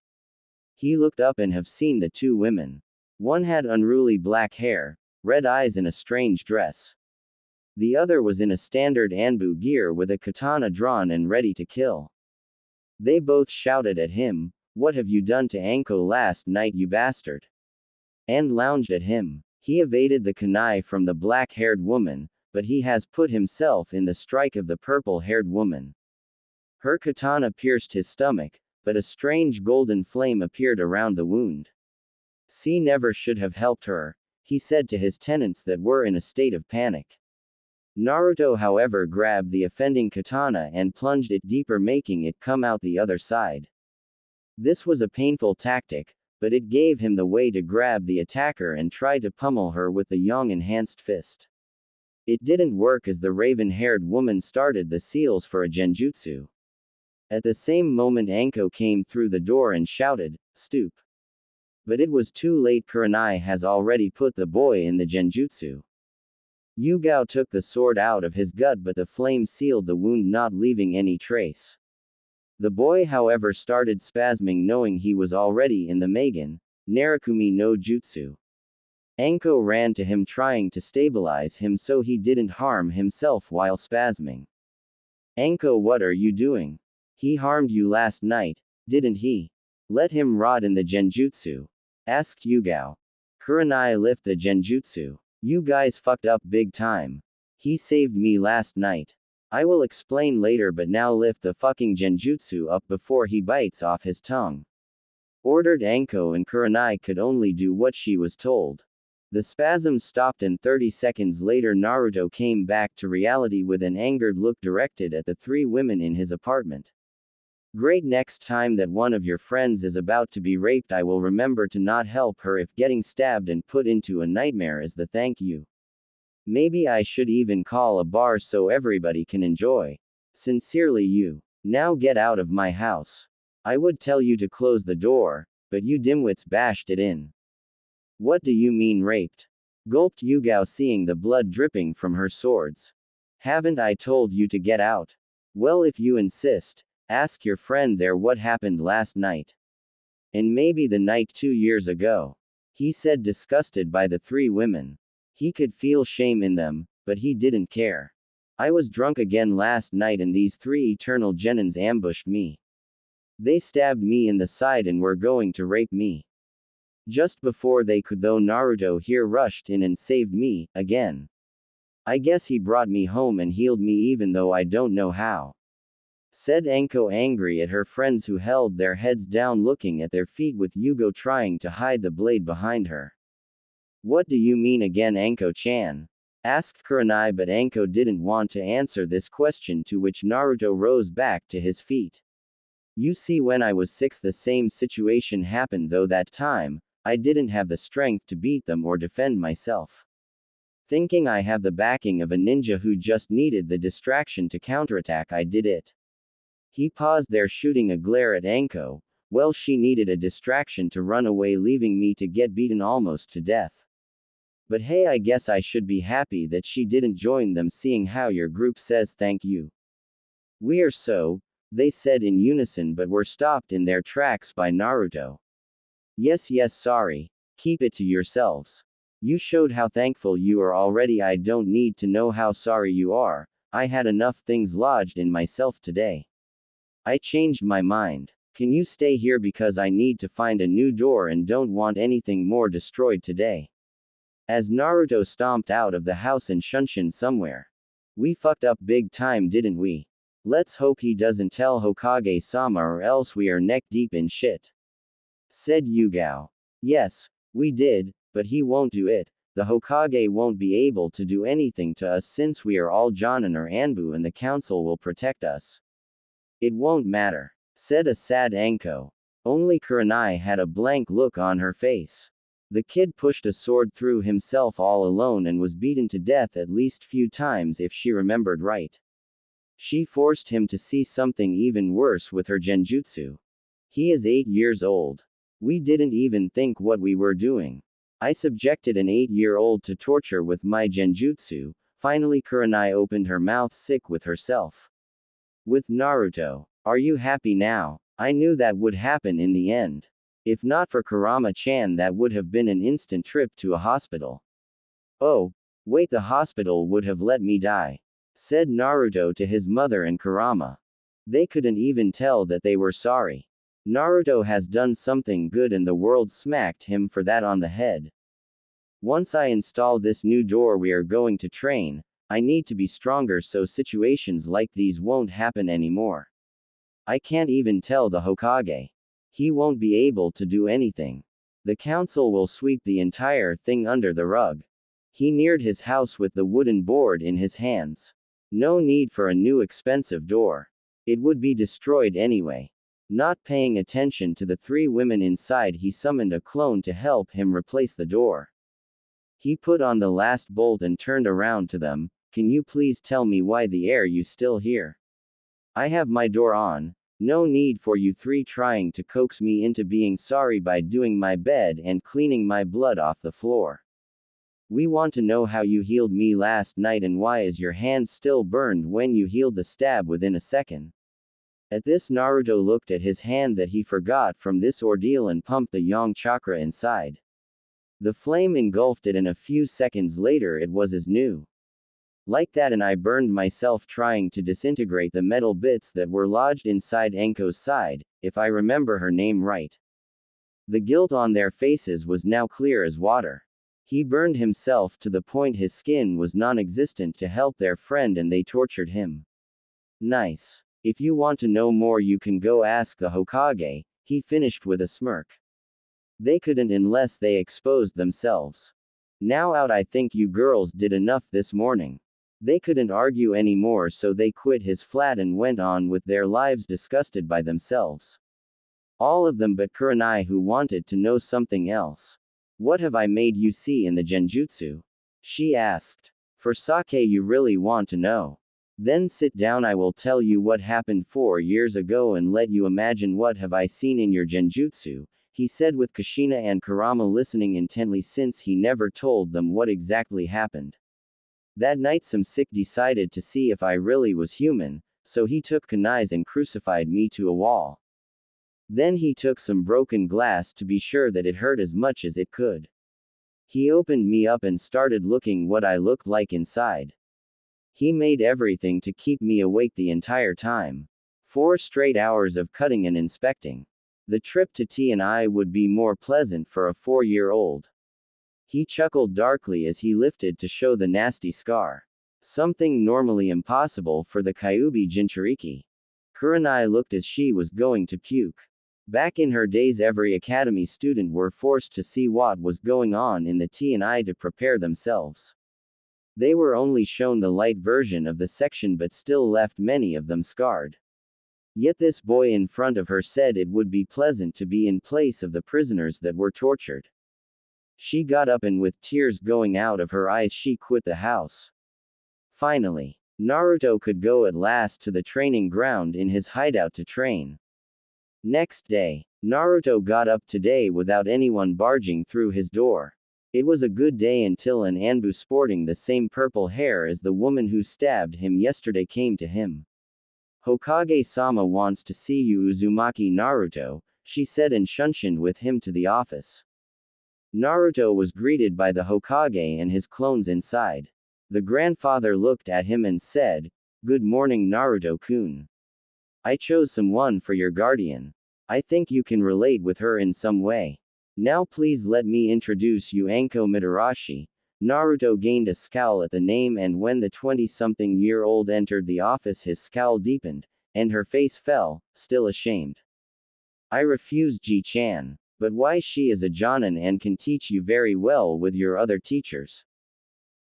He looked up and have seen the 2 women. One had unruly black hair, red eyes and a strange dress. The other was in a standard Anbu gear with a katana drawn and ready to kill. They both shouted at him, "What have you done to Anko last night, you bastard?" And lounged at him. He evaded the kunai from the black-haired woman, but he has put himself in the strike of the purple-haired woman. Her katana pierced his stomach, but a strange golden flame appeared around the wound. "C never should have helped her," he said to his tenants that were in a state of panic. Naruto, however, grabbed the offending katana and plunged it deeper, making it come out the other side. This was a painful tactic, but it gave him the way to grab the attacker and try to pummel her with the yang-enhanced fist. It didn't work as the raven-haired woman started the seals for a genjutsu. At the same moment, Anko came through the door and shouted, "Stoop." But it was too late. Kurenai has already put the boy in the genjutsu. Yugao took the sword out of his gut, but the flame sealed the wound, not leaving any trace. The boy, however, started spasming, knowing he was already in the Magen Narakumi no Jutsu. Anko ran to him, trying to stabilize him so he didn't harm himself while spasming. Anko, what are you doing? He harmed you last night, didn't he? Let him rot in the genjutsu, asked Yugao. Kurenai, lift the genjutsu. You guys fucked up big time. He saved me last night. I will explain later, but now lift the fucking genjutsu up before he bites off his tongue. Ordered Anko, and Kurenai could only do what she was told. The spasms stopped, and 30 seconds later Naruto came back to reality with an angered look directed at the three women in his apartment. Great, next time that one of your friends is about to be raped, I will remember to not help her if getting stabbed and put into a nightmare is the thank you. Maybe I should even call a bar so everybody can enjoy. Sincerely, you. Now get out of my house. I would tell you to close the door, but you dimwits bashed it in. What do you mean raped? Gulped Yugao, seeing the blood dripping from her swords. Haven't I told you to get out? Well, if you insist, ask your friend there what happened last night. And maybe the night 2 years ago. He said, disgusted by the three women. He could feel shame in them, but he didn't care. I was drunk again last night and these three eternal genins ambushed me. They stabbed me in the side and were going to rape me. Just before they could, though, Naruto here rushed in and saved me, again. I guess he brought me home and healed me even though I don't know how. Said Anko, angry at her friends who held their heads down looking at their feet, with Yugo trying to hide the blade behind her. What do you mean again, Anko-chan? Asked Kurenai, but Anko didn't want to answer this question, to which Naruto rose back to his feet. You see, when I was 6 the same situation happened, though that time, I didn't have the strength to beat them or defend myself. Thinking I have the backing of a ninja who just needed the distraction to counterattack, I did it. He paused there, shooting a glare at Anko. Well, she needed a distraction to run away, leaving me to get beaten almost to death. But hey, I guess I should be happy that she didn't join them, seeing how your group says thank you. We are so, they said in unison, but were stopped in their tracks by Naruto. Yes, sorry. Keep it to yourselves. You showed how thankful you are already. I don't need to know how sorry you are. I had enough things lodged in myself today. I changed my mind. Can you stay here because I need to find a new door and don't want anything more destroyed today? As Naruto stomped out of the house and Shunshin somewhere. We fucked up big time, didn't we? Let's hope he doesn't tell Hokage-sama, or else we are neck deep in shit. Said Yugao. Yes, we did, but he won't do it. The Hokage won't be able to do anything to us since we are all Jonin or Anbu, and the council will protect us. It won't matter, said a sad Anko. Only Kurenai had a blank look on her face. The kid pushed a sword through himself all alone and was beaten to death at least few times if she remembered right. She forced him to see something even worse with her genjutsu. He is 8 years old. We didn't even think what we were doing. I subjected an 8-year-old to torture with my genjutsu. Finally, Kurenai opened her mouth, sick with herself. With Naruto. Are you happy now? I knew that would happen in the end. If not for Kurama-chan, that would have been an instant trip to a hospital. Oh, wait, the hospital would have let me die. Said Naruto to his mother and Kurama. They couldn't even tell that they were sorry. Naruto has done something good and the world smacked him for that on the head. Once I install this new door we are going to train, I need to be stronger so situations like these won't happen anymore. I can't even tell the Hokage. He won't be able to do anything. The council will sweep the entire thing under the rug. He neared his house with the wooden board in his hands. No need for a new expensive door. It would be destroyed anyway. Not paying attention to the three women inside, he summoned a clone to help him replace the door. He put on the last bolt and turned around to them. Can you please tell me why the air you still here? I have my door on. No need for you three trying to coax me into being sorry by doing my bed and cleaning my blood off the floor. We want to know how you healed me last night and why is your hand still burned when you healed the stab within a second. At this, Naruto looked at his hand that he forgot from this ordeal and pumped the yang chakra inside. The flame engulfed it and a few seconds later it was as new. Like that, and I burned myself trying to disintegrate the metal bits that were lodged inside Enko's side, if I remember her name right. The guilt on their faces was now clear as water. He burned himself to the point his skin was non-existent to help their friend and they tortured him. Nice. If you want to know more you can go ask the Hokage, he finished with a smirk. They couldn't unless they exposed themselves. Now out, I think you girls did enough this morning. They couldn't argue anymore, so they quit his flat and went on with their lives disgusted by themselves. All of them but Kurenai, who wanted to know something else. What have I made you see in the genjutsu? She asked. For sake you really want to know? Then sit down, I will tell you what happened 4 years ago and let you imagine what have I seen in your genjutsu, he said with Kushina and Kurama listening intently since he never told them what exactly happened. That night some sick decided to see if I really was human, so he took kunais and crucified me to a wall. Then he took some broken glass to be sure that it hurt as much as it could. He opened me up and started looking what I looked like inside. He made everything to keep me awake the entire time. 4 straight hours of cutting and inspecting. The trip to T&I would be more pleasant for a 4-year-old. He chuckled darkly as he lifted to show the nasty scar. Something normally impossible for the Kyuubi Jinchuriki. Kurenai looked as she was going to puke. Back in her days every academy student were forced to see what was going on in the T&I to prepare themselves. They were only shown the light version of the section but still left many of them scarred. Yet this boy in front of her said it would be pleasant to be in place of the prisoners that were tortured. She got up and with tears going out of her eyes she quit the house. Finally, Naruto could go at last to the training ground in his hideout to train. Next day, Naruto got up today without anyone barging through his door. It was a good day until an Anbu sporting the same purple hair as the woman who stabbed him yesterday came to him. Hokage-sama wants to see you, Uzumaki Naruto, she said and shunshined with him to the office. Naruto was greeted by the Hokage and his clones inside. The grandfather looked at him and said, "Good morning Naruto-kun. I chose someone for your guardian. I think you can relate with her in some way. Now please let me introduce you Anko Mitarashi." Naruto gained a scowl at the name, and when the 20-something-year-old entered the office his scowl deepened, and her face fell, still ashamed. "I refuse Ji-chan. But why? She is a jonin and can teach you very well with your other teachers.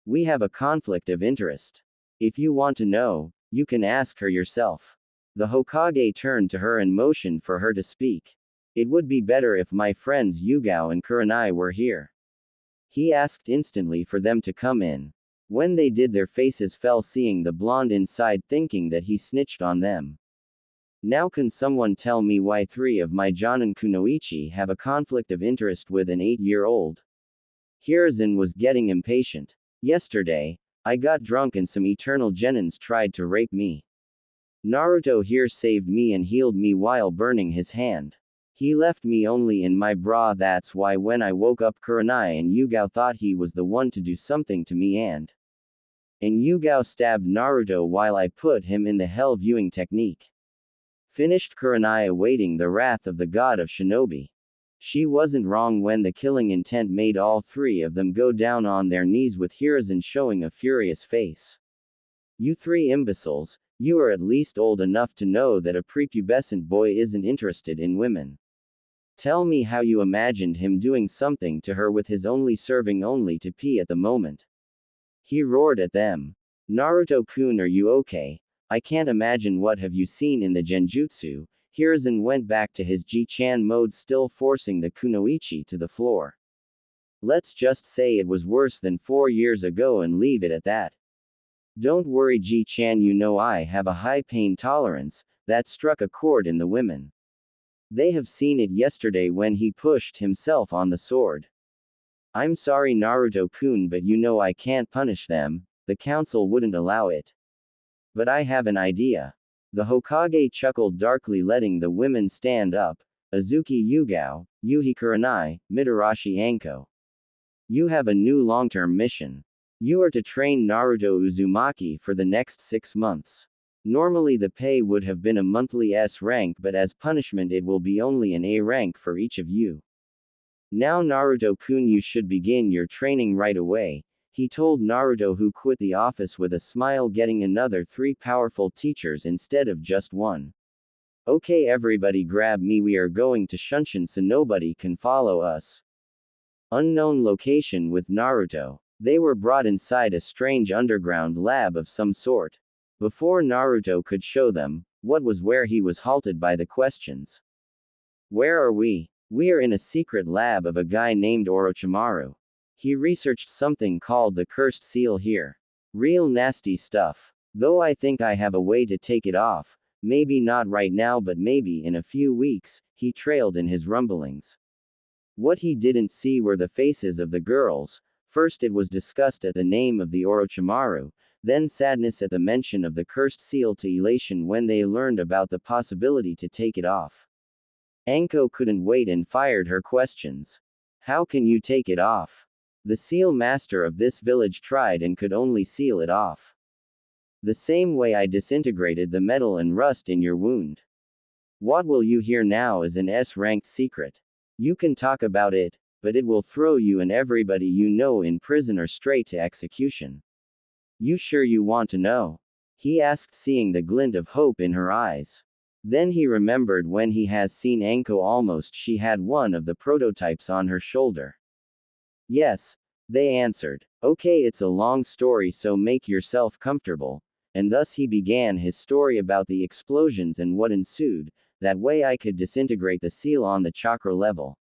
We have a conflict of interest. If you want to know, you can ask her yourself." The Hokage turned to her and motioned for her to speak. "It would be better if my friends Yugao and Kurenai were here." He asked instantly for them to come in. When they did their faces fell seeing the blonde inside, thinking that he snitched on them. "Now can someone tell me why 3 of my Jonin kunoichi have a conflict of interest with an 8-year-old? Hiruzen was getting impatient. "Yesterday, I got drunk and some eternal genins tried to rape me. Naruto here saved me and healed me while burning his hand. He left me only in my bra, that's why when I woke up Kurenai and Yugao thought he was the one to do something to me and Yugao stabbed Naruto while I put him in the hell viewing technique." Finished Kurenai, awaiting the wrath of the god of shinobi. She wasn't wrong when the killing intent made all 3 of them go down on their knees with Hiruzen showing a furious face. "You 3 imbeciles, you are at least old enough to know that a prepubescent boy isn't interested in women. Tell me how you imagined him doing something to her with his only serving only to pee at the moment." He roared at them. "Naruto-kun, are you okay? I can't imagine what have you seen in the genjutsu." Hiruzen went back to his Ji-chan mode, still forcing the kunoichi to the floor. "Let's just say it was worse than 4 years ago and leave it at that. Don't worry Ji-chan, you know I have a high pain tolerance, that struck a chord in the women. They have seen it yesterday when he pushed himself on the sword. I'm sorry Naruto-kun, but you know I can't punish them, the council wouldn't allow it. But I have an idea. The Hokage chuckled darkly, letting the women stand up. Azuki Yugao, Yuhi Kurenai, Mitarashi Anko. You have a new long-term mission. You are to train Naruto Uzumaki for the next 6 months. Normally the pay would have been a monthly S rank, but as punishment it will be only an A rank for each of you. Now Naruto-kun, you should begin your training right away, he told Naruto, who quit the office with a smile, getting another 3 powerful teachers instead of just 1. Okay, everybody grab me, we are going to Shunshin so nobody can follow us. Unknown location with Naruto. They were brought inside a strange underground lab of some sort. Before Naruto could show them what was where, he was halted by the questions. Where are we? We are in a secret lab of a guy named Orochimaru. He researched something called the cursed seal here. Real nasty stuff. Though I think I have a way to take it off. Maybe not right now, but maybe in a few weeks, he trailed in his rumblings. What he didn't see were the faces of the girls. First it was disgust at the name of the Orochimaru, then sadness at the mention of the cursed seal, to elation when they learned about the possibility to take it off. Anko couldn't wait and fired her questions. How can you take it off? The seal master of this village tried and could only seal it off. The same way I disintegrated the metal and rust in your wound. What will you hear now is an S-ranked secret. You can talk about it, but it will throw you and everybody you know in prison or straight to execution. You sure you want to know? He asked, seeing the glint of hope in her eyes. Then he remembered when he has seen Anko, almost she had one of the prototypes on her shoulder. Yes, they answered. Okay, it's a long story, so make yourself comfortable. And thus he began his story about the explosions and what ensued. That way I could disintegrate the seal on the chakra level.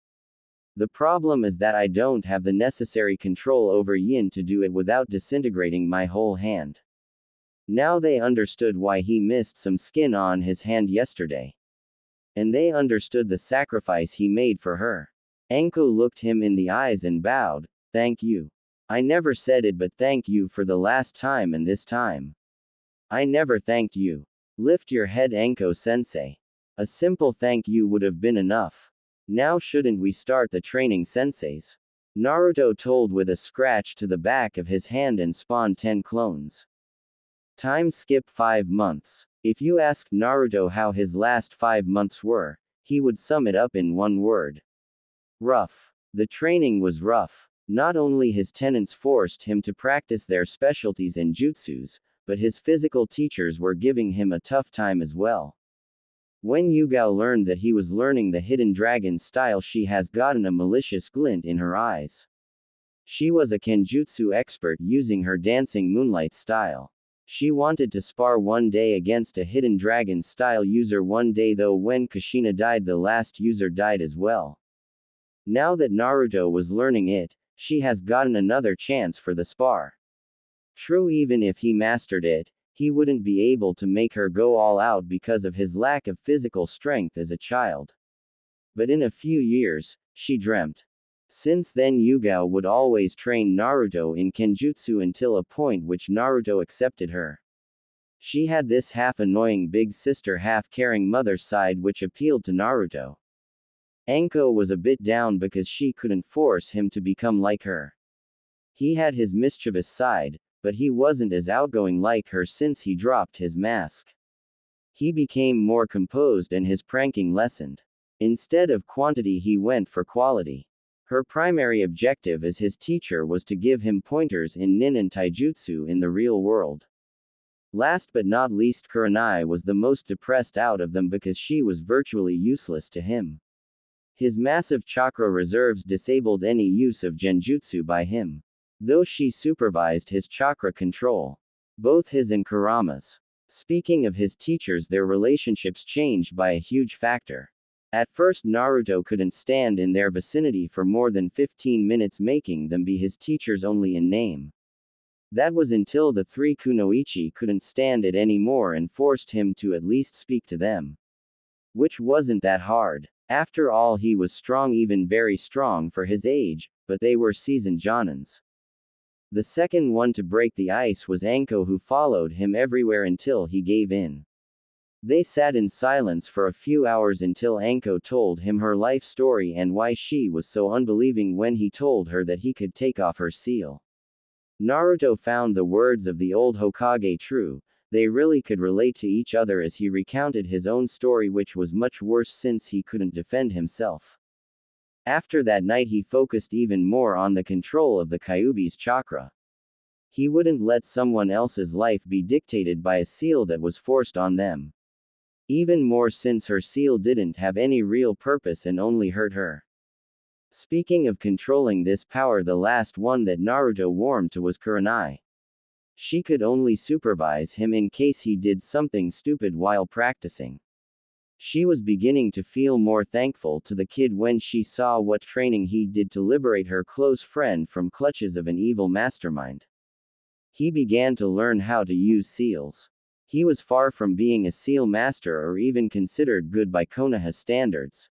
The problem is that I don't have the necessary control over yin to do it without disintegrating my whole hand. Now they understood why he missed some skin on his hand yesterday. And they understood the sacrifice he made for her. Anko looked him in the eyes and bowed. Thank you. I never said it, but thank you for the last time and this time. I never thanked you. Lift your head, Anko-sensei. A simple thank you would have been enough. Now shouldn't we start the training, senseis? Naruto told with a scratch to the back of his hand and spawned 10 clones. Time skip 5 months. If you asked Naruto how his last 5 months were, he would sum it up in one word. Rough. The training was rough. Not only his tenants forced him to practice their specialties and jutsus, but his physical teachers were giving him a tough time as well. When Yugao learned that he was learning the hidden dragon style, she has gotten a malicious glint in her eyes. She was a kenjutsu expert using her dancing moonlight style. She wanted to spar one day against a hidden dragon style user one day, though when Kushina died the last user died as well. Now that Naruto was learning it, she has gotten another chance for the spar. True, even if he mastered it, he wouldn't be able to make her go all out because of his lack of physical strength as a child. But in a few years, she dreamt. Since then Yugao would always train Naruto in kenjutsu until a point which Naruto accepted her. She had this half annoying big sister, half caring mother side which appealed to Naruto. Anko was a bit down because she couldn't force him to become like her. He had his mischievous side, but he wasn't as outgoing like her since he dropped his mask. He became more composed and his pranking lessened. Instead of quantity he went for quality. Her primary objective as his teacher was to give him pointers in nin and taijutsu in the real world. Last but not least, Kurenai was the most depressed out of them because she was virtually useless to him. His massive chakra reserves disabled any use of genjutsu by him. Though she supervised his chakra control. Both his and Kurama's. Speaking of his teachers, their relationships changed by a huge factor. At first Naruto couldn't stand in their vicinity for more than 15 minutes, making them be his teachers only in name. That was until the three kunoichi couldn't stand it anymore and forced him to at least speak to them. Which wasn't that hard. After all, he was strong, even very strong for his age, but they were seasoned jonins. The second one to break the ice was Anko, who followed him everywhere until he gave in. They sat in silence for a few hours until Anko told him her life story and why she was so unbelieving when he told her that he could take off her seal. Naruto found the words of the old Hokage true. They really could relate to each other as he recounted his own story, which was much worse since he couldn't defend himself. After that night, he focused even more on the control of the Kyuubi's chakra. He wouldn't let someone else's life be dictated by a seal that was forced on them. Even more since her seal didn't have any real purpose and only hurt her. Speaking of controlling this power, the last one that Naruto warmed to was Kurenai. She could only supervise him in case he did something stupid while practicing. She was beginning to feel more thankful to the kid when she saw what training he did to liberate her close friend from clutches of an evil mastermind. He began to learn how to use seals. He was far from being a seal master or even considered good by Konoha standards.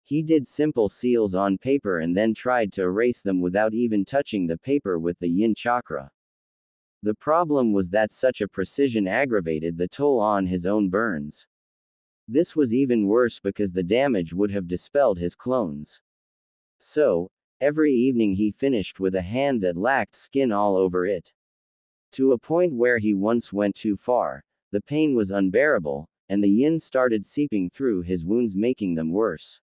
He did simple seals on paper and then tried to erase them without even touching the paper with the yin chakra. The problem was that such a precision aggravated the toll on his own burns. This was even worse because the damage would have dispelled his clones. So, every evening he finished with a hand that lacked skin all over it. To a point where he once went too far, the pain was unbearable, and the yin started seeping through his wounds, making them worse.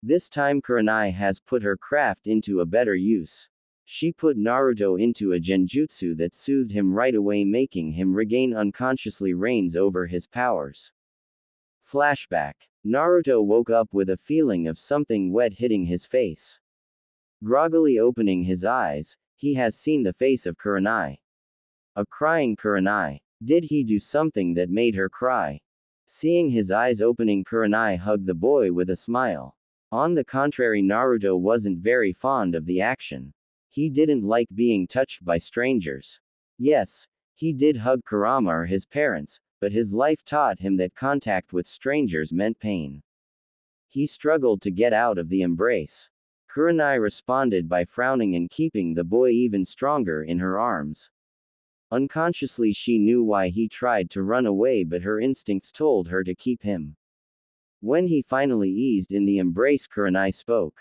This time Kurenai has put her craft into a better use. She put Naruto into a genjutsu that soothed him right away, making him regain unconsciously reins over his powers. Flashback. Naruto woke up with a feeling of something wet hitting his face. Groggily opening his eyes, he has seen the face of Kurenai. A crying Kurenai. Did he do something that made her cry? Seeing his eyes opening, Kurenai hugged the boy with a smile. On the contrary, Naruto wasn't very fond of the action. He didn't like being touched by strangers. Yes, he did hug Kurama or his parents, but his life taught him that contact with strangers meant pain. He struggled to get out of the embrace. Kurenai responded by frowning and keeping the boy even stronger in her arms. Unconsciously, she knew why he tried to run away, but her instincts told her to keep him. When he finally eased in the embrace, Kurenai spoke.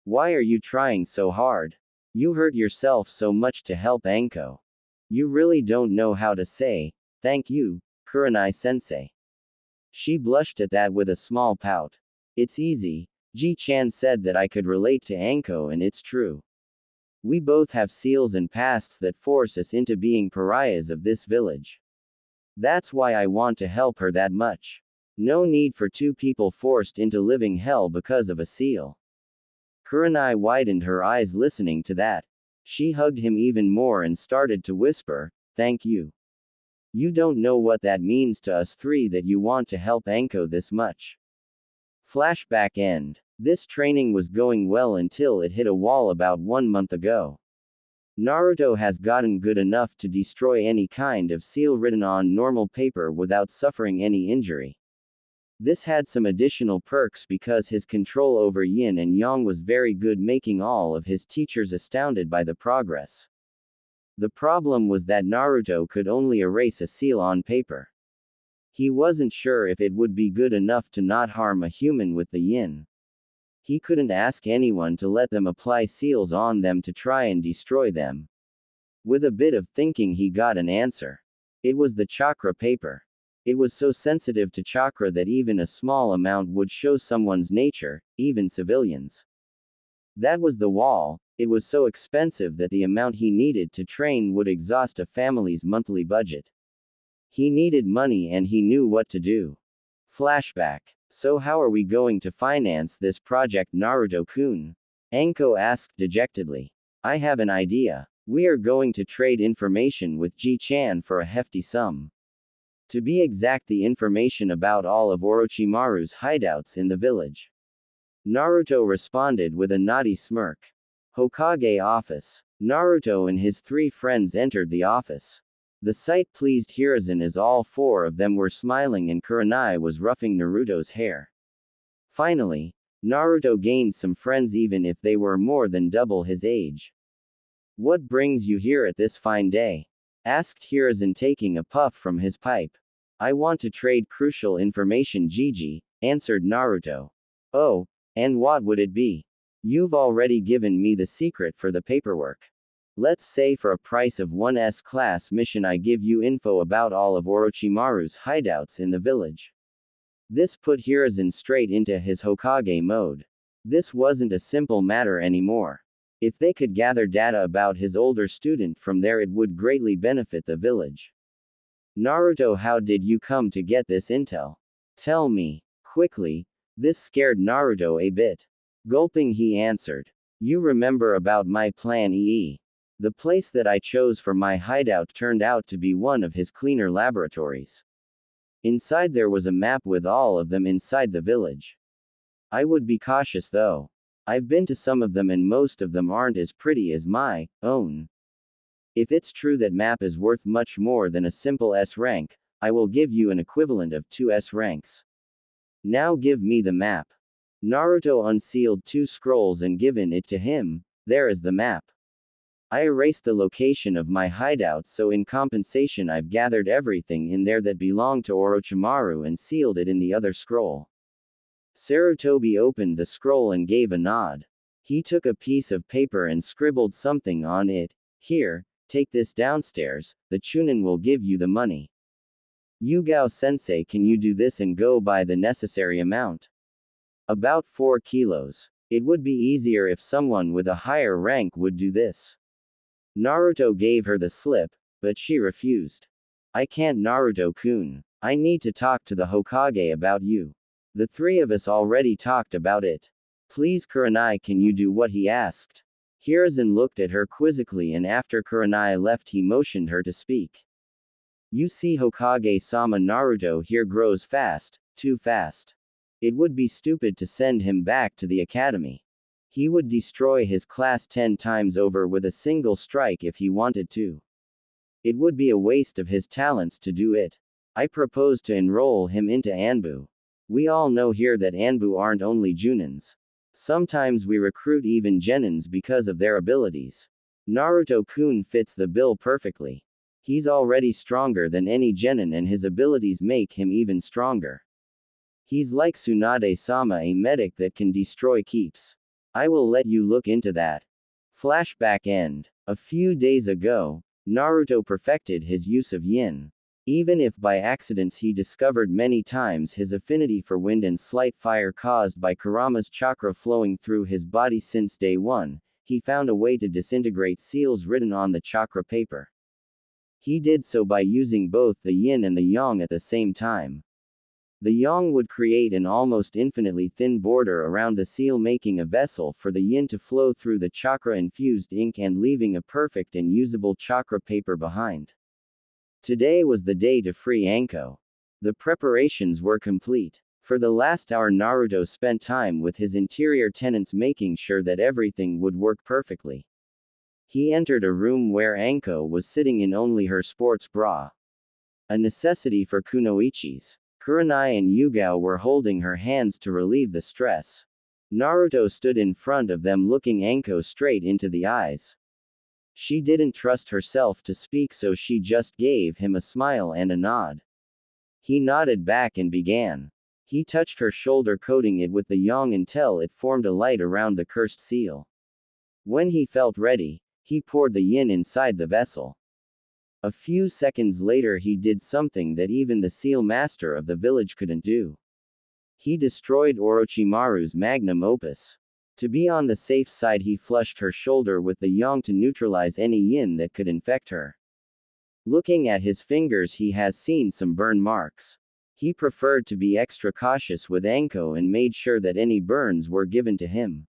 "Why are you trying so hard? You hurt yourself so much to help Anko. You really don't know how to say, thank you, Kurenai-sensei." She blushed at that with a small pout. "It's easy. Ji-chan said that I could relate to Anko, and it's true. We both have seals and pasts that force us into being pariahs of this village. That's why I want to help her that much. No need for two people forced into living hell because of a seal." Kurenai widened her eyes listening to that. She hugged him even more and started to whisper, "Thank you. You don't know what that means to us three, that you want to help Anko this much." Flashback end. This training was going well until it hit a wall about 1 month ago. Naruto has gotten good enough to destroy any kind of seal written on normal paper without suffering any injury. This had some additional perks because his control over yin and yang was very good, making all of his teachers astounded by the progress. The problem was that Naruto could only erase a seal on paper. He wasn't sure if it would be good enough to not harm a human with the yin. He couldn't ask anyone to let them apply seals on them to try and destroy them. With a bit of thinking, he got an answer. It was the chakra paper. It was so sensitive to chakra that even a small amount would show someone's nature, even civilians. That was the wall. It was so expensive that the amount he needed to train would exhaust a family's monthly budget. He needed money and he knew what to do. Flashback. So how are we going to finance this project, Naruto-kun? Anko asked dejectedly. I have an idea. We are going to trade information with Ji-chan for a hefty sum. To be exact, the information about all of Orochimaru's hideouts in the village. Naruto responded with a naughty smirk. Hokage office. Naruto and his three friends entered the office. The sight pleased Hiruzen as all four of them were smiling and Kurenai was roughing Naruto's hair. Finally, Naruto gained some friends even if they were more than double his age. "What brings you here at this fine day?" asked Hiruzen taking a puff from his pipe. "I want to trade crucial information, Gigi," answered Naruto. "Oh, and what would it be?" "You've already given me the secret for the paperwork. Let's say for a price of one S-class mission I give you info about all of Orochimaru's hideouts in the village." This put Hiruzen straight into his Hokage mode. This wasn't a simple matter anymore. If they could gather data about his older student from there, it would greatly benefit the village. "Naruto, how did you come to get this intel? Tell me, quickly." This scared Naruto a bit. Gulping, he answered. "You remember about my plan EE. The place that I chose for my hideout turned out to be one of his cleaner laboratories. Inside there was a map with all of them inside the village. I would be cautious though. I've been to some of them and most of them aren't as pretty as my own. If it's true that map is worth much more than a simple S rank, I will give you an equivalent of 2 S ranks. Now give me the map." Naruto unsealed 2 scrolls and given it to him. "There is the map. I erased the location of my hideout, so in compensation I've gathered everything in there that belonged to Orochimaru and sealed it in the other scroll." Sarutobi opened the scroll and gave a nod. He took a piece of paper and scribbled something on it. "Here, take this downstairs, the Chunin will give you the money." "Yugao-sensei, can you do this and go buy the necessary amount?" "About 4 kilos. It would be easier if someone with a higher rank would do this." Naruto gave her the slip, but she refused. "I can't, Naruto-kun. I need to talk to the Hokage about you. The 3 of us already talked about it. Please, Kurenai, can you do what he asked?" Hiruzen looked at her quizzically and after Kurenai left he motioned her to speak. "You see, Hokage-sama, Naruto here grows fast, too fast. It would be stupid to send him back to the academy. He would destroy his class 10 times over with a single strike if he wanted to. It would be a waste of his talents to do it. I propose to enroll him into Anbu. We all know here that Anbu aren't only Junins. Sometimes we recruit even Genins because of their abilities. Naruto-kun fits the bill perfectly. He's already stronger than any Genin and his abilities make him even stronger. He's like Tsunade-sama, a medic that can destroy keeps. I will let you look into that." Flashback end. A few days ago, Naruto perfected his use of yin. Even if by accidents he discovered many times his affinity for wind and slight fire caused by Kurama's chakra flowing through his body since day 1, he found a way to disintegrate seals written on the chakra paper. He did so by using both the yin and the yang at the same time. The yang would create an almost infinitely thin border around the seal, making a vessel for the yin to flow through the chakra-infused ink and leaving a perfect and usable chakra paper behind. Today was the day to free Anko. The preparations were complete. For the last hour Naruto spent time with his interior tenants making sure that everything would work perfectly. He entered a room where Anko was sitting in only her sports bra. A necessity for kunoichis. Kurenai and Yugao were holding her hands to relieve the stress. Naruto stood in front of them looking Anko straight into the eyes. She didn't trust herself to speak, so she just gave him a smile and a nod. He nodded back and began. He touched her shoulder, coating it with the yang until it formed a light around the cursed seal. When he felt ready, he poured the yin inside the vessel. A few seconds later he did something that even the seal master of the village couldn't do. He destroyed Orochimaru's magnum opus. To be on the safe side he flushed her shoulder with the yang to neutralize any yin that could infect her. Looking at his fingers he has seen some burn marks. He preferred to be extra cautious with Anko and made sure that any burns were given to him.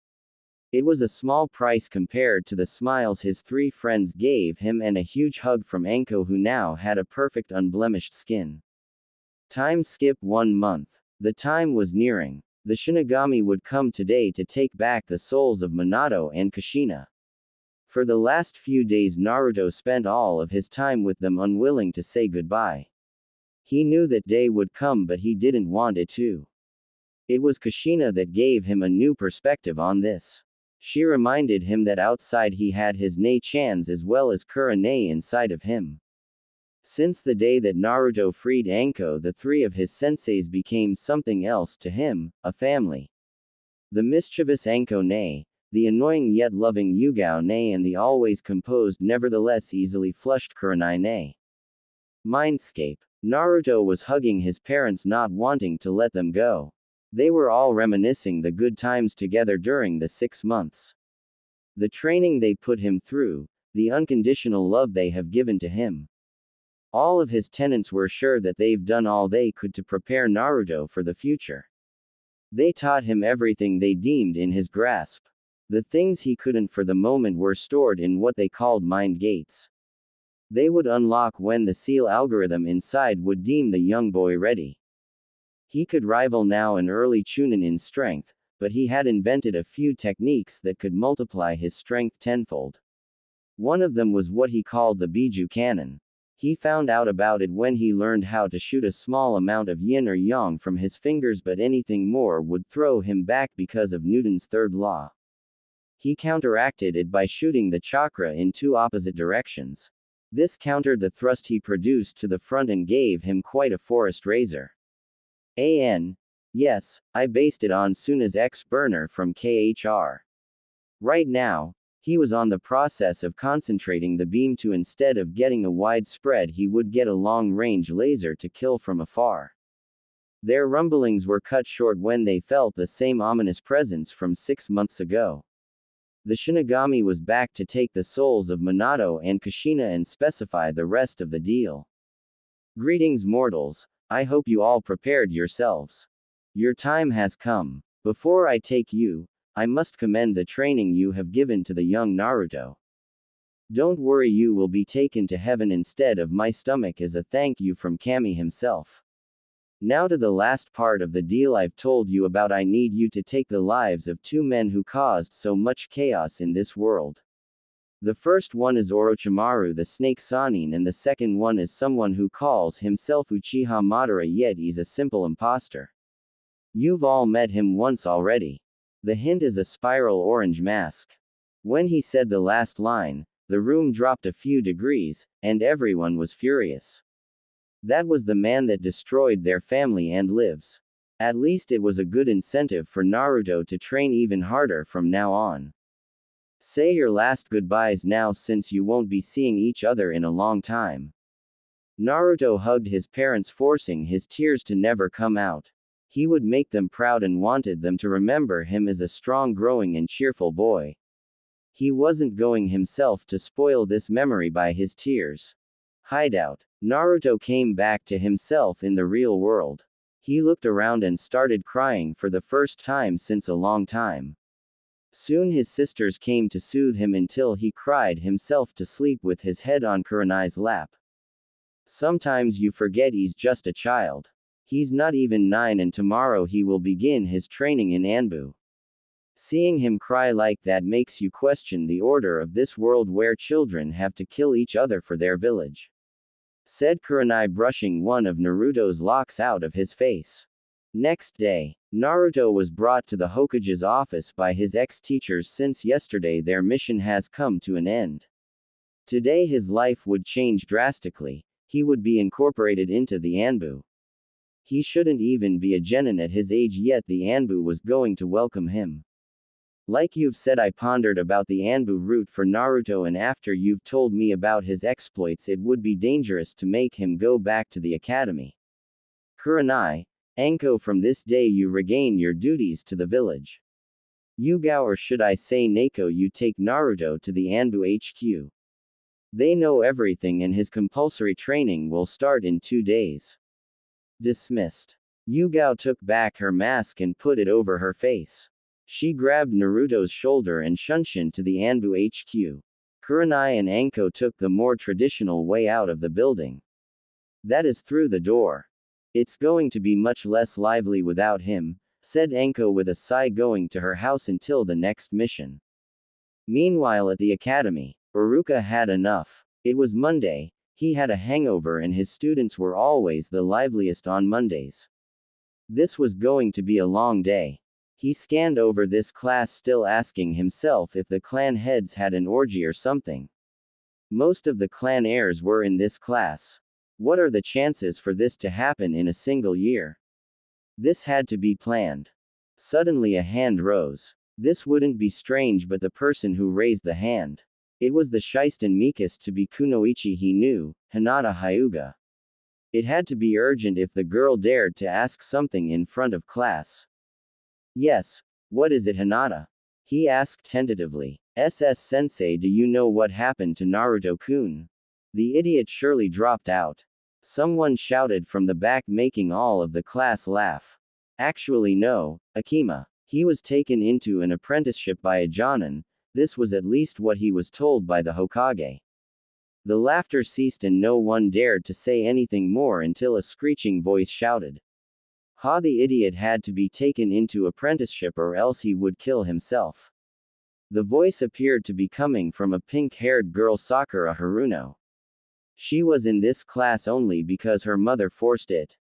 It was a small price compared to the smiles his 3 friends gave him and a huge hug from Anko, who now had a perfect unblemished skin. Time skip 1 month. The time was nearing. The Shinigami would come today to take back the souls of Minato and Kushina. For the last few days Naruto spent all of his time with them, unwilling to say goodbye. He knew that day would come, but he didn't want it to. It was Kushina that gave him a new perspective on this. She reminded him that outside he had his Ne-chans as well as Kurane inside of him. Since the day that Naruto freed Anko, the three of his senseis became something else to him, a family. The mischievous Anko Ne, the annoying yet loving Yugao Ne, and the always composed nevertheless easily flushed Kuranai Ne. Mindscape. Naruto was hugging his parents, not wanting to let them go. They were all reminiscing the good times together during the 6 months. The training they put him through, the unconditional love they have given to him. All of his tenants were sure that they've done all they could to prepare Naruto for the future. They taught him everything they deemed in his grasp. The things he couldn't for the moment were stored in what they called mind gates. They would unlock when the seal algorithm inside would deem the young boy ready. He could rival now an early Chunin in strength, but he had invented a few techniques that could multiply his strength tenfold. One of them was what he called the Biju cannon. He found out about it when he learned how to shoot a small amount of yin or yang from his fingers, but anything more would throw him back because of Newton's third law. He counteracted it by shooting the chakra in 2 opposite directions. This countered the thrust he produced to the front and gave him quite a forest razor. Yes, I based it on Suna's X-burner from KHR. Right now, he was on the process of concentrating the beam to, instead of getting a wide spread, he would get a long-range laser to kill from afar. Their rumblings were cut short when they felt the same ominous presence from 6 months ago. The Shinigami was back to take the souls of Minato and Kushina and specify the rest of the deal. Greetings, mortals. I hope you all prepared yourselves. Your time has come. Before I take you, I must commend the training you have given to the young Naruto. Don't worry, you will be taken to heaven instead of my stomach as a thank you from Kami himself. Now to the last part of the deal I've told you about. I need you to take the lives of 2 men who caused so much chaos in this world. The first one is Orochimaru the Snake Sannin, and the second one is someone who calls himself Uchiha Madara, yet he's a simple imposter. You've all met him once already. The hint is a spiral orange mask. When he said the last line, the room dropped a few degrees, and everyone was furious. That was the man that destroyed their family and lives. At least it was a good incentive for Naruto to train even harder from now on. Say your last goodbyes now, since you won't be seeing each other in a long time. Naruto hugged his parents, forcing his tears to never come out. He would make them proud and wanted them to remember him as a strong, growing, and cheerful boy. He wasn't going himself to spoil this memory by his tears. Hideout. Naruto came back to himself in the real world. He looked around and started crying for the first time since a long time. Soon his sisters came to soothe him until he cried himself to sleep with his head on Kuranai's lap. Sometimes you forget he's just a child. He's not even 9, and tomorrow he will begin his training in Anbu. Seeing him cry like that makes you question the order of this world where children have to kill each other for their village, said Kuranai, brushing one of Naruto's locks out of his face. Next day, Naruto was brought to the Hokage's office by his ex-teachers since yesterday their mission has come to an end. Today his life would change drastically. He would be incorporated into the Anbu. He shouldn't even be a genin at his age, yet the Anbu was going to welcome him. Like you've said, I pondered about the Anbu route for Naruto, and after you've told me about his exploits, it would be dangerous to make him go back to the academy. Kuranai, Anko, from this day you regain your duties to the village. Yugao, or should I say Neko, you take Naruto to the Anbu HQ. They know everything and his compulsory training will start in 2 days. Dismissed. Yugao took back her mask and put it over her face. She grabbed Naruto's shoulder and Shunshin to the Anbu HQ. Kuranai and Anko took the more traditional way out of the building. That is through the door. It's going to be much less lively without him, said Anko with a sigh, going to her house until the next mission. Meanwhile at the academy, Uruka had enough. It was Monday, he had a hangover and his students were always the liveliest on Mondays. This was going to be a long day. He scanned over this class still asking himself if the clan heads had an orgy or something. Most of the clan heirs were in this class. What are the chances for this to happen in a single year? This had to be planned. Suddenly a hand rose. This wouldn't be strange, but the person who raised the hand. It was the shisten meekest to be kunoichi he knew, Hinata Hyuga. It had to be urgent if the girl dared to ask something in front of class. Yes. What is it, Hinata? He asked tentatively. Sensei, do you know what happened to Naruto-kun? The idiot surely dropped out. Someone shouted from the back, making all of the class laugh. Actually no, Akima. He was taken into an apprenticeship by a Jonin. This was at least what he was told by the Hokage. The laughter ceased and no one dared to say anything more until a screeching voice shouted. Ha, the idiot had to be taken into apprenticeship or else he would kill himself. The voice appeared to be coming from a pink-haired girl, Sakura Haruno. She was in this class only because her mother forced it.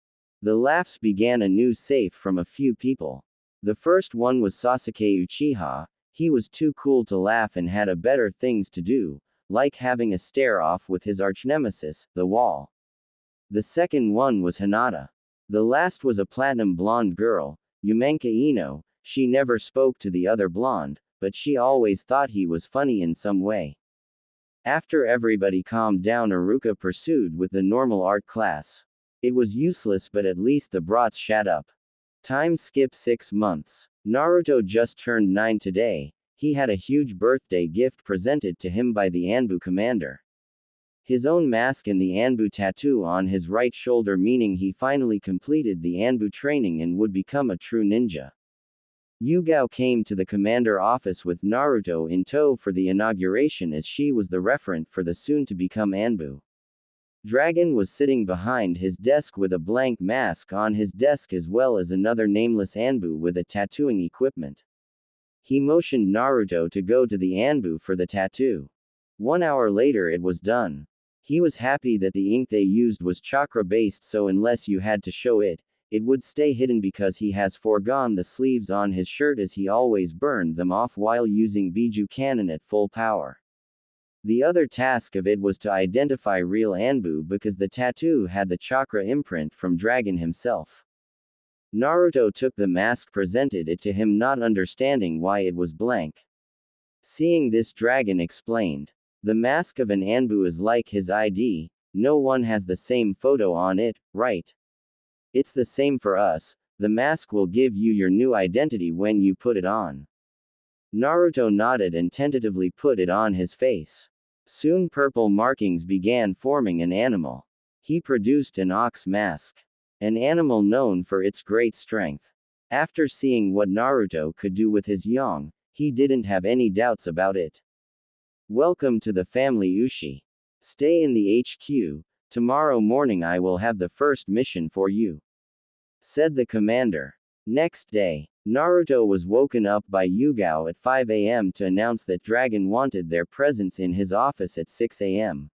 The laughs began anew, safe from a few people. The first one was Sasuke Uchiha. He was too cool to laugh and had a better things to do, like having a stare-off with his arch-nemesis, the wall. The second one was Hinata. The last was a platinum blonde girl, Yumenka Ino. She never spoke to the other blonde, but she always thought he was funny in some way. After everybody calmed down, Uruka pursued with the normal art class. It was useless, but at least the brats shut up. Time skip 6 months. Naruto just turned 9 today. He had a huge birthday gift presented to him by the Anbu commander. His own mask and the Anbu tattoo on his right shoulder, meaning he finally completed the Anbu training and would become a true ninja. Yugao came to the commander office with Naruto in tow for the inauguration, as she was the referent for the soon-to-become Anbu. Dragon was sitting behind his desk with a blank mask on his desk, as well as another nameless Anbu with a tattooing equipment. He motioned Naruto to go to the Anbu for the tattoo. 1 hour later it was done. He was happy that the ink they used was chakra-based, so unless you had to show it, it would stay hidden because he has foregone the sleeves on his shirt, as he always burned them off while using Biju cannon at full power. The other task of it was to identify real Anbu because the tattoo had the chakra imprint from Dragon himself. Naruto took the mask, presented it to him, not understanding why it was blank. Seeing this, Dragon explained. The mask of an Anbu is like his ID, no one has the same photo on it, right? It's the same for us, the mask will give you your new identity when you put it on. Naruto nodded and tentatively put it on his face. Soon purple markings began forming an animal. He produced an ox mask. An animal known for its great strength. After seeing what Naruto could do with his yang, he didn't have any doubts about it. Welcome to the family, Ushi. Stay in the HQ, tomorrow morning I will have the first mission for you, said the commander. Next day, Naruto was woken up by Yugao at 5 a.m. to announce that Dragon wanted their presence in his office at 6 a.m.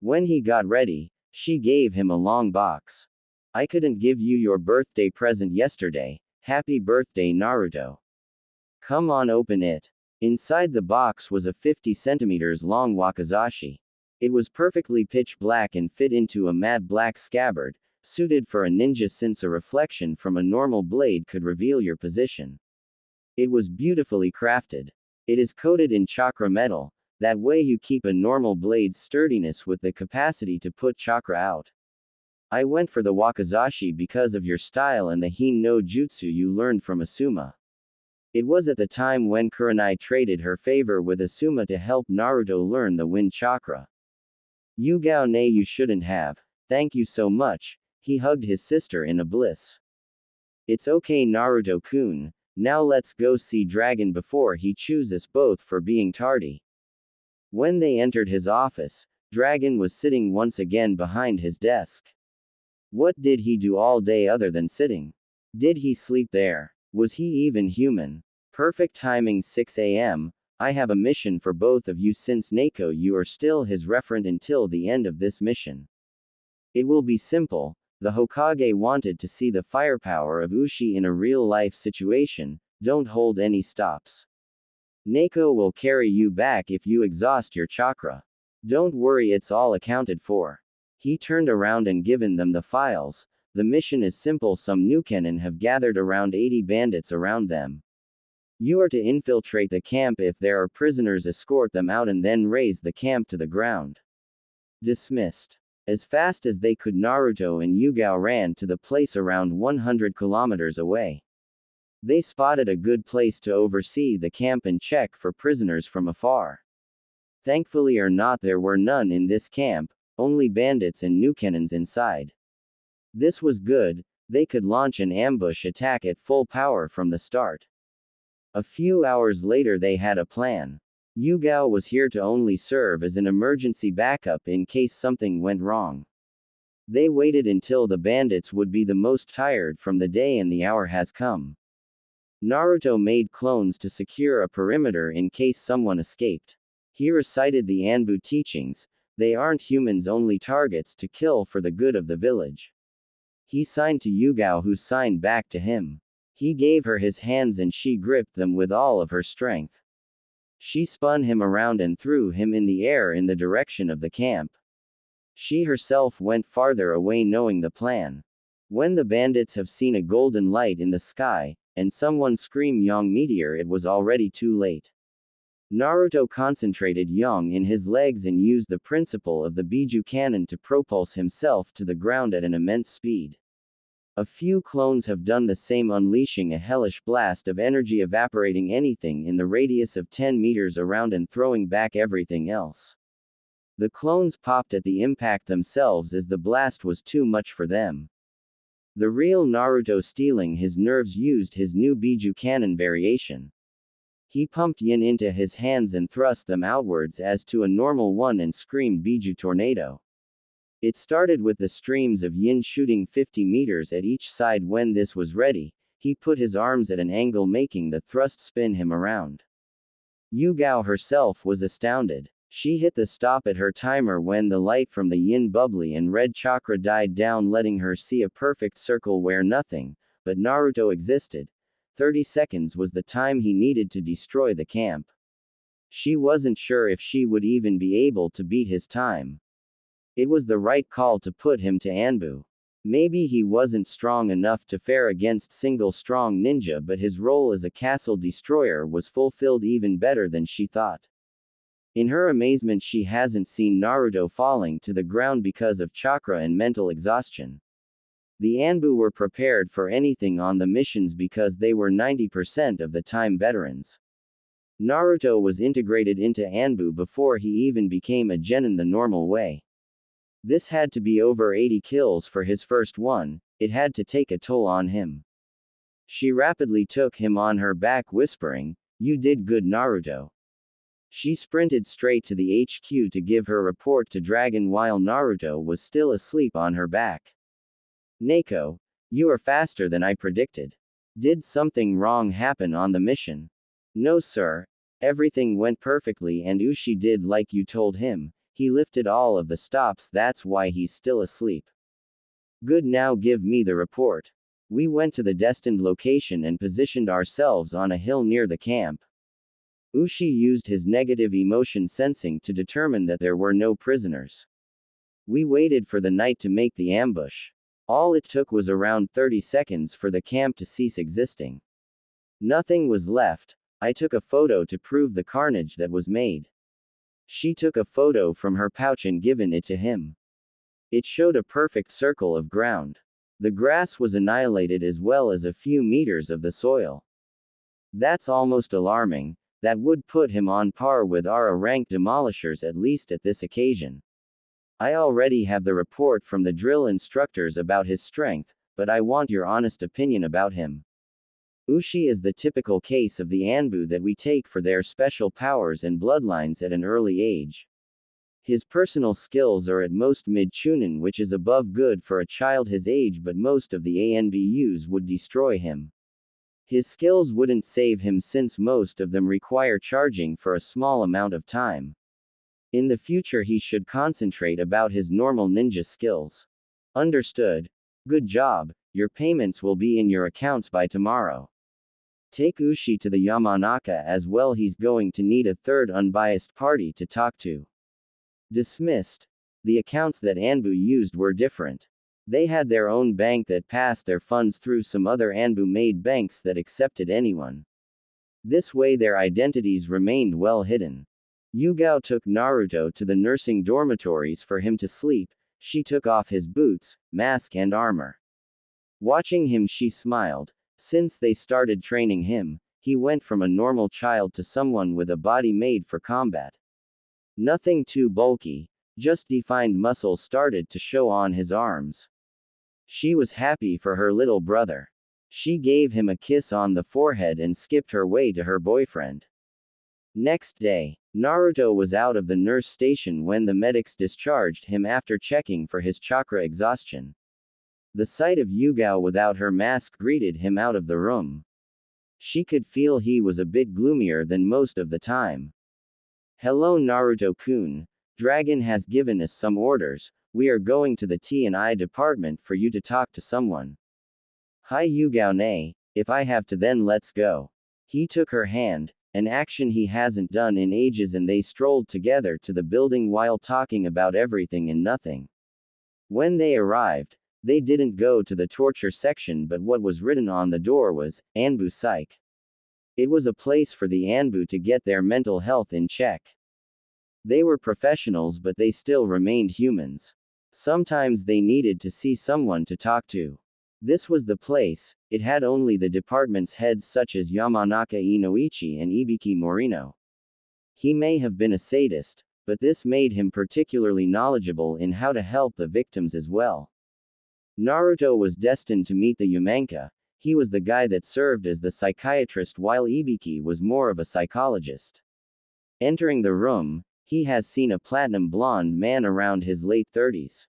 When he got ready, she gave him a long box. I couldn't give you your birthday present yesterday. Happy birthday, Naruto. Come on, open it. Inside the box was a 50 centimeters long wakizashi. It was perfectly pitch black and fit into a matte black scabbard, suited for a ninja since a reflection from a normal blade could reveal your position. It was beautifully crafted. It is coated in chakra metal, that way you keep a normal blade's sturdiness with the capacity to put chakra out. I went for the wakizashi because of your style and the Hin no Jutsu you learned from Asuma. It was at the time when Kurenai traded her favor with Asuma to help Naruto learn the wind chakra. Yugao, nay, you shouldn't have. Thank you so much. He hugged his sister in a bliss. It's okay, Naruto-kun. Now let's go see Dragon before he chews us both for being tardy. When they entered his office, Dragon was sitting once again behind his desk. What did he do all day other than sitting? Did he sleep there? Was he even human? Perfect timing, 6 a.m., I have a mission for both of you since Neko you are still his referent until the end of this mission. It will be simple. The Hokage wanted to see the firepower of Ushi in a real-life situation. Don't hold any stops. Neko will carry you back if you exhaust your chakra. Don't worry, it's all accounted for. He turned around and given them the files. The mission is simple. Some Nukenin have gathered around 80 bandits around them. You are to infiltrate the camp. If there are prisoners, escort them out and then raise the camp to the ground. Dismissed. As fast as they could, Naruto and Yugao ran to the place around 100 kilometers away. They spotted a good place to oversee the camp and check for prisoners from afar. Thankfully or not, there were none in this camp, only bandits and Nukenins inside. This was good, they could launch an ambush attack at full power from the start. A few hours later they had a plan. Yugao was here to only serve as an emergency backup in case something went wrong. They waited until the bandits would be the most tired from the day and the hour has come. Naruto made clones to secure a perimeter in case someone escaped. He recited the Anbu teachings. They aren't humans, only targets to kill for the good of the village. He signed to Yugao, who signed back to him. He gave her his hands and she gripped them with all of her strength. She spun him around and threw him in the air in the direction of the camp. She herself went farther away knowing the plan. When the bandits have seen a golden light in the sky, and someone scream Yang meteor, it was already too late. Naruto concentrated Yang in his legs and used the principle of the Biju cannon to propulse himself to the ground at an immense speed. A few clones have done the same, unleashing a hellish blast of energy, evaporating anything in the radius of 10 meters around and throwing back everything else. The clones popped at the impact themselves as the blast was too much for them. The real Naruto, stealing his nerves, used his new Biju cannon variation. He pumped yin into his hands and thrust them outwards as to a normal one and screamed Biju tornado. It started with the streams of yin shooting 50 meters at each side. When this was ready, he put his arms at an angle, making the thrust spin him around. Yugao herself was astounded. She hit the stop at her timer when the light from the yin bubbly and red chakra died down, letting her see a perfect circle where nothing but Naruto existed. 30 seconds was the time he needed to destroy the camp. She wasn't sure if she would even be able to beat his time. It was the right call to put him to Anbu. Maybe he wasn't strong enough to fare against single strong ninja, but his role as a castle destroyer was fulfilled even better than she thought. In her amazement, she hasn't seen Naruto falling to the ground because of chakra and mental exhaustion. The Anbu were prepared for anything on the missions because they were 90% of the time veterans. Naruto was integrated into Anbu before he even became a genin the normal way. This had to be over 80 kills for his first one. It had to take a toll on him. She rapidly took him on her back, whispering, "You did good, Naruto." She sprinted straight to the HQ to give her report to Dragon while Naruto was still asleep on her back. "Neko, you are faster than I predicted. Did something wrong happen on the mission?" "No, sir. Everything went perfectly and Ushi did like you told him. He lifted all of the stops, that's why he's still asleep." "Good, now give me the report." We went to the destined location and positioned ourselves on a hill near the camp. Ushi used his negative emotion sensing to determine that there were no prisoners. We waited for the night to make the ambush. All it took was around 30 seconds for the camp to cease existing. Nothing was left. I took a photo to prove the carnage that was made. She took a photo from her pouch and given it to him. It showed a perfect circle of ground. The grass was annihilated as well as a few meters of the soil. That's almost alarming. That would put him on par with our rank demolishers, at least at this occasion. I already have the report from the drill instructors about his strength, but I want your honest opinion about him. Ushi is the typical case of the Anbu that we take for their special powers and bloodlines at an early age. His personal skills are at most mid-chunin, which is above good for a child his age, but most of the ANBUs would destroy him. His skills wouldn't save him since most of them require charging for a small amount of time. In the future he should concentrate about his normal ninja skills. Understood. Good job, your payments will be in your accounts by tomorrow. Take Ushi to the Yamanaka as well, he's going to need a third unbiased party to talk to. Dismissed. The accounts that Anbu used were different. They had their own bank that passed their funds through some other Anbu-made banks that accepted anyone. This way their identities remained well hidden. Yugao took Naruto to the nursing dormitories for him to sleep. She took off his boots, mask and armor. Watching him she smiled. Since they started training him, he went from a normal child to someone with a body made for combat. Nothing too bulky, just defined muscles started to show on his arms. She was happy for her little brother. She gave him a kiss on the forehead and skipped her way to her boyfriend. Next day, Naruto was out of the nurse station when the medics discharged him after checking for his chakra exhaustion. The sight of Yugao without her mask greeted him out of the room. She could feel he was a bit gloomier than most of the time. Hello Naruto-kun, Dragon has given us some orders. We are going to the T&I department for you to talk to someone. Hi Yugao-ne, if I have to then let's go. He took her hand, an action he hasn't done in ages, and they strolled together to the building while talking about everything and nothing. When they arrived, they didn't go to the torture section, but what was written on the door was, Anbu Psych. It was a place for the Anbu to get their mental health in check. They were professionals, but they still remained humans. Sometimes they needed to see someone to talk to. This was the place. It had only the department's heads such as Yamanaka Inoichi and Ibiki Morino. He may have been a sadist, but this made him particularly knowledgeable in how to help the victims as well. Naruto was destined to meet the Yamanka. He was the guy that served as the psychiatrist while Ibiki was more of a psychologist. Entering the room, he has seen a platinum blonde man around his late 30s.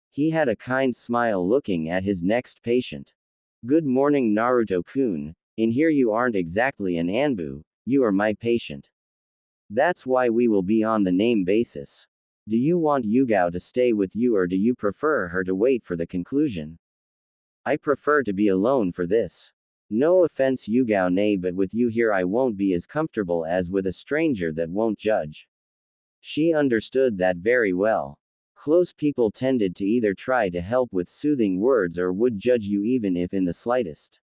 He had a kind smile looking at his next patient. Good morning Naruto-kun, in here you aren't exactly an Anbu, you are my patient. That's why we will be on the name basis. Do you want Yugao to stay with you or do you prefer her to wait for the conclusion? I prefer to be alone for this. No offense Yugao-ne, but with you here I won't be as comfortable as with a stranger that won't judge. She understood that very well. Close people tended to either try to help with soothing words or would judge you even if in the slightest.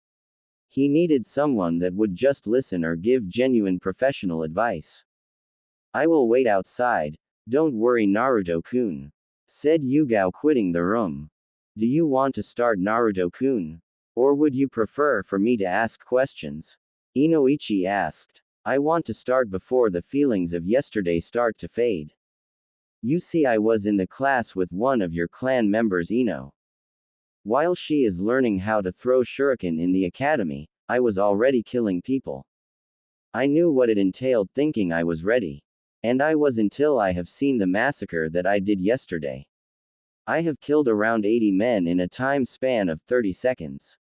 He needed someone that would just listen or give genuine professional advice. I will wait outside, don't worry Naruto-kun, said Yugao, quitting the room. Do you want to start Naruto-kun? Or would you prefer for me to ask questions? Inoichi asked. I want to start before the feelings of yesterday start to fade. You see, I was in the class with one of your clan members, Ino. While she is learning how to throw shuriken in the academy, I was already killing people. I knew what it entailed, thinking I was ready. And I was until I have seen the massacre that I did yesterday. I have killed around 80 men in a time span of 30 seconds.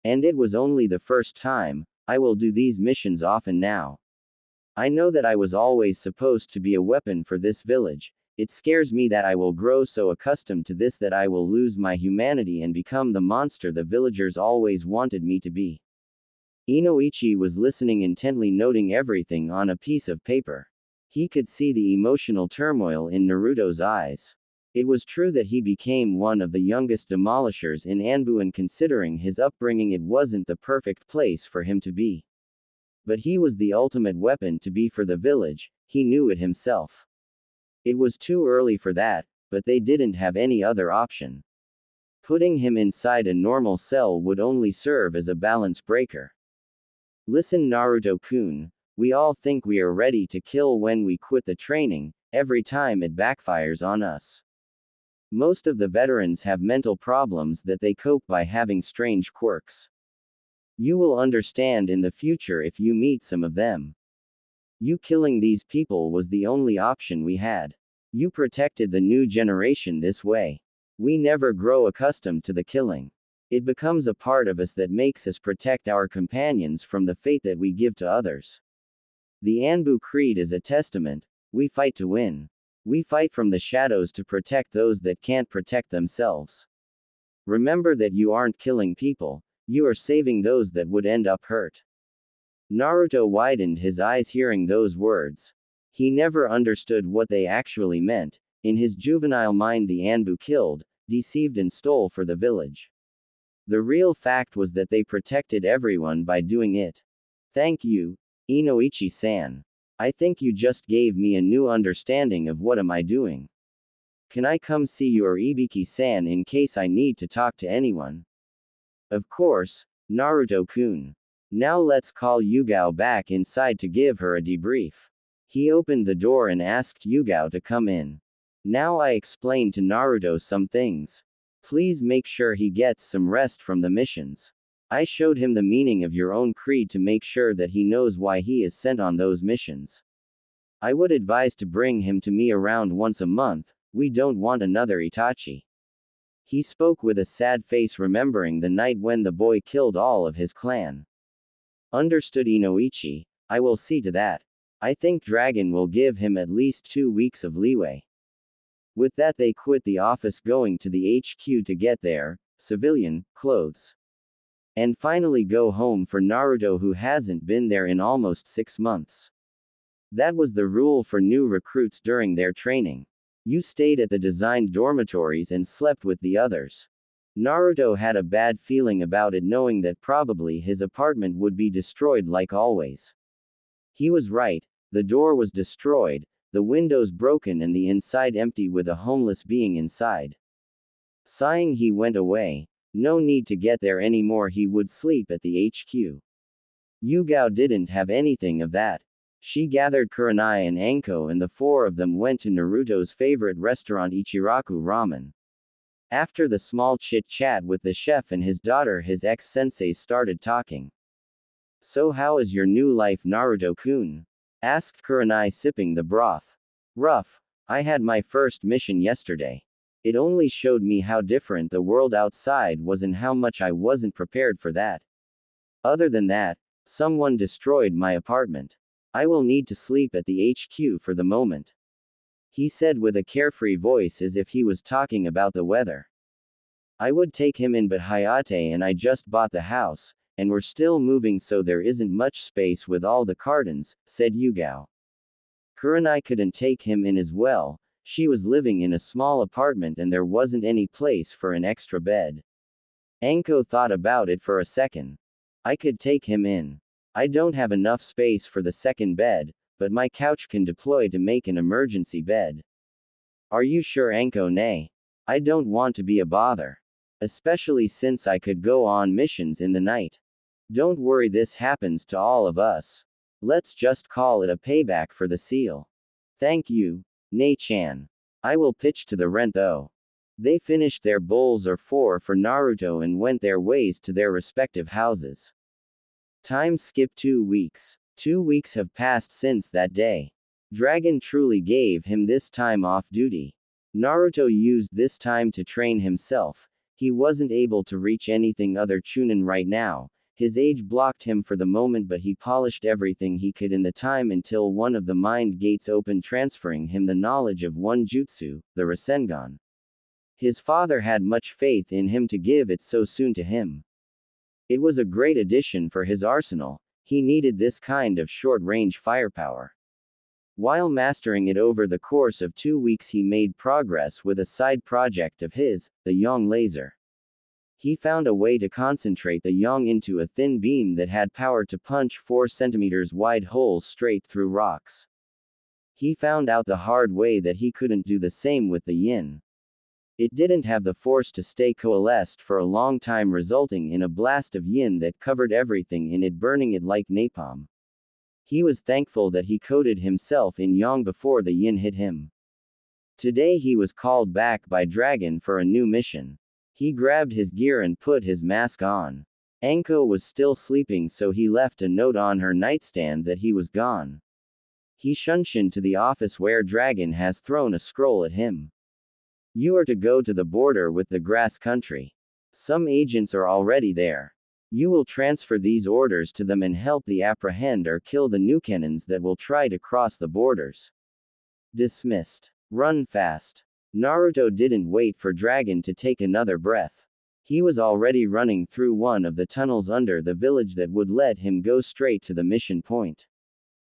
And it was only the first time. I will do these missions often now. I know that I was always supposed to be a weapon for this village. It scares me that I will grow so accustomed to this that I will lose my humanity and become the monster the villagers always wanted me to be. Inoichi was listening intently, noting everything on a piece of paper. He could see the emotional turmoil in Naruto's eyes. It was true that he became one of the youngest demolishers in Anbu, and considering his upbringing it wasn't the perfect place for him to be. But he was the ultimate weapon to be for the village, he knew it himself. It was too early for that, but they didn't have any other option. Putting him inside a normal cell would only serve as a balance breaker. Listen Naruto-kun, we all think we are ready to kill when we quit the training, every time it backfires on us. Most of the veterans have mental problems that they cope by having strange quirks. You will understand in the future if you meet some of them. You killing these people was the only option we had. You protected the new generation this way. We never grow accustomed to the killing. It becomes a part of us that makes us protect our companions from the fate that we give to others. The Anbu Creed is a testament. We fight to win. We fight from the shadows to protect those that can't protect themselves. Remember that you aren't killing people, you are saving those that would end up hurt. Naruto widened his eyes hearing those words. He never understood what they actually meant. In his juvenile mind, the Anbu killed, deceived, and stole for the village. The real fact was that they protected everyone by doing it. Thank you, Inoichi-san. I think you just gave me a new understanding of what am I doing. Can I come see your Ibiki-san in case I need to talk to anyone? Of course, Naruto-kun. Now let's call Yugao back inside to give her a debrief. He opened the door and asked Yugao to come in. Now I explained to Naruto some things. Please make sure he gets some rest from the missions. I showed him the meaning of your own creed to make sure that he knows why he is sent on those missions. I would advise to bring him to me around once a month. We don't want another Itachi. He spoke with a sad face, remembering the night when the boy killed all of his clan. Understood, Inoichi. I will see to that. I think Dragon will give him at least 2 weeks of leeway. With that, they quit the office, going to the HQ to get their civilian clothes. And finally go home for Naruto, who hasn't been there in almost 6 months. That was the rule for new recruits during their training. You stayed at the designed dormitories and slept with the others. Naruto had a bad feeling about it, knowing that probably his apartment would be destroyed like always. He was right, the door was destroyed, the windows broken, and the inside empty with a homeless being inside. Sighing, he went away. No need to get there anymore, he would sleep at the HQ. Yugao didn't have anything of that. She gathered Kuranai and Anko, and the 4 of them went to Naruto's favorite restaurant, Ichiraku Ramen. After the small chit-chat with the chef and his daughter, his ex-senseis started talking. So how is your new life, Naruto-kun? Asked Kuranai, sipping the broth. Rough. I had my first mission yesterday. It only showed me how different the world outside was and how much I wasn't prepared for that. Other than that, someone destroyed my apartment. I will need to sleep at the HQ for the moment. He said with a carefree voice, as if he was talking about the weather. I would take him in, but Hayate and I just bought the house, and we're still moving, so there isn't much space with all the cartons, said Yugao. Kuranai couldn't take him in as well. She was living in a small apartment and there wasn't any place for an extra bed. Anko thought about it for a second. I could take him in. I don't have enough space for the second bed, but my couch can deploy to make an emergency bed. Are you sure, Anko? Nay. I don't want to be a bother. Especially since I could go on missions in the night. Don't worry, this happens to all of us. Let's just call it a payback for the seal. Thank you, Nei-chan. I will pitch to the rent though. They finished their bowls or 4 for Naruto and went their ways to their respective houses. Time skip 2 weeks. 2 weeks have passed since that day. Dragon truly gave him this time off duty. Naruto used this time to train himself. He wasn't able to reach anything other Chunin right now. His age blocked him for the moment, but he polished everything he could in the time until one of the mind gates opened, transferring him the knowledge of one jutsu, the Rasengan. His father had much faith in him to give it so soon to him. It was a great addition for his arsenal. He needed this kind of short-range firepower. While mastering it over the course of 2 weeks, he made progress with a side project of his, the Yang laser. He found a way to concentrate the Yang into a thin beam that had power to punch 4 centimeters wide holes straight through rocks. He found out the hard way that he couldn't do the same with the Yin. It didn't have the force to stay coalesced for a long time, resulting in a blast of Yin that covered everything in it, burning it like napalm. He was thankful that he coated himself in Yang before the Yin hit him. Today he was called back by Dragon for a new mission. He grabbed his gear and put his mask on. Anko was still sleeping, so he left a note on her nightstand that he was gone. He shunshined to the office where Dragon has thrown a scroll at him. You are to go to the border with the grass country. Some agents are already there. You will transfer these orders to them and help the apprehend or kill the new cannons that will try to cross the borders. Dismissed. Run fast. Naruto didn't wait for Dragon to take another breath. He was already running through one of the tunnels under the village that would let him go straight to the mission point.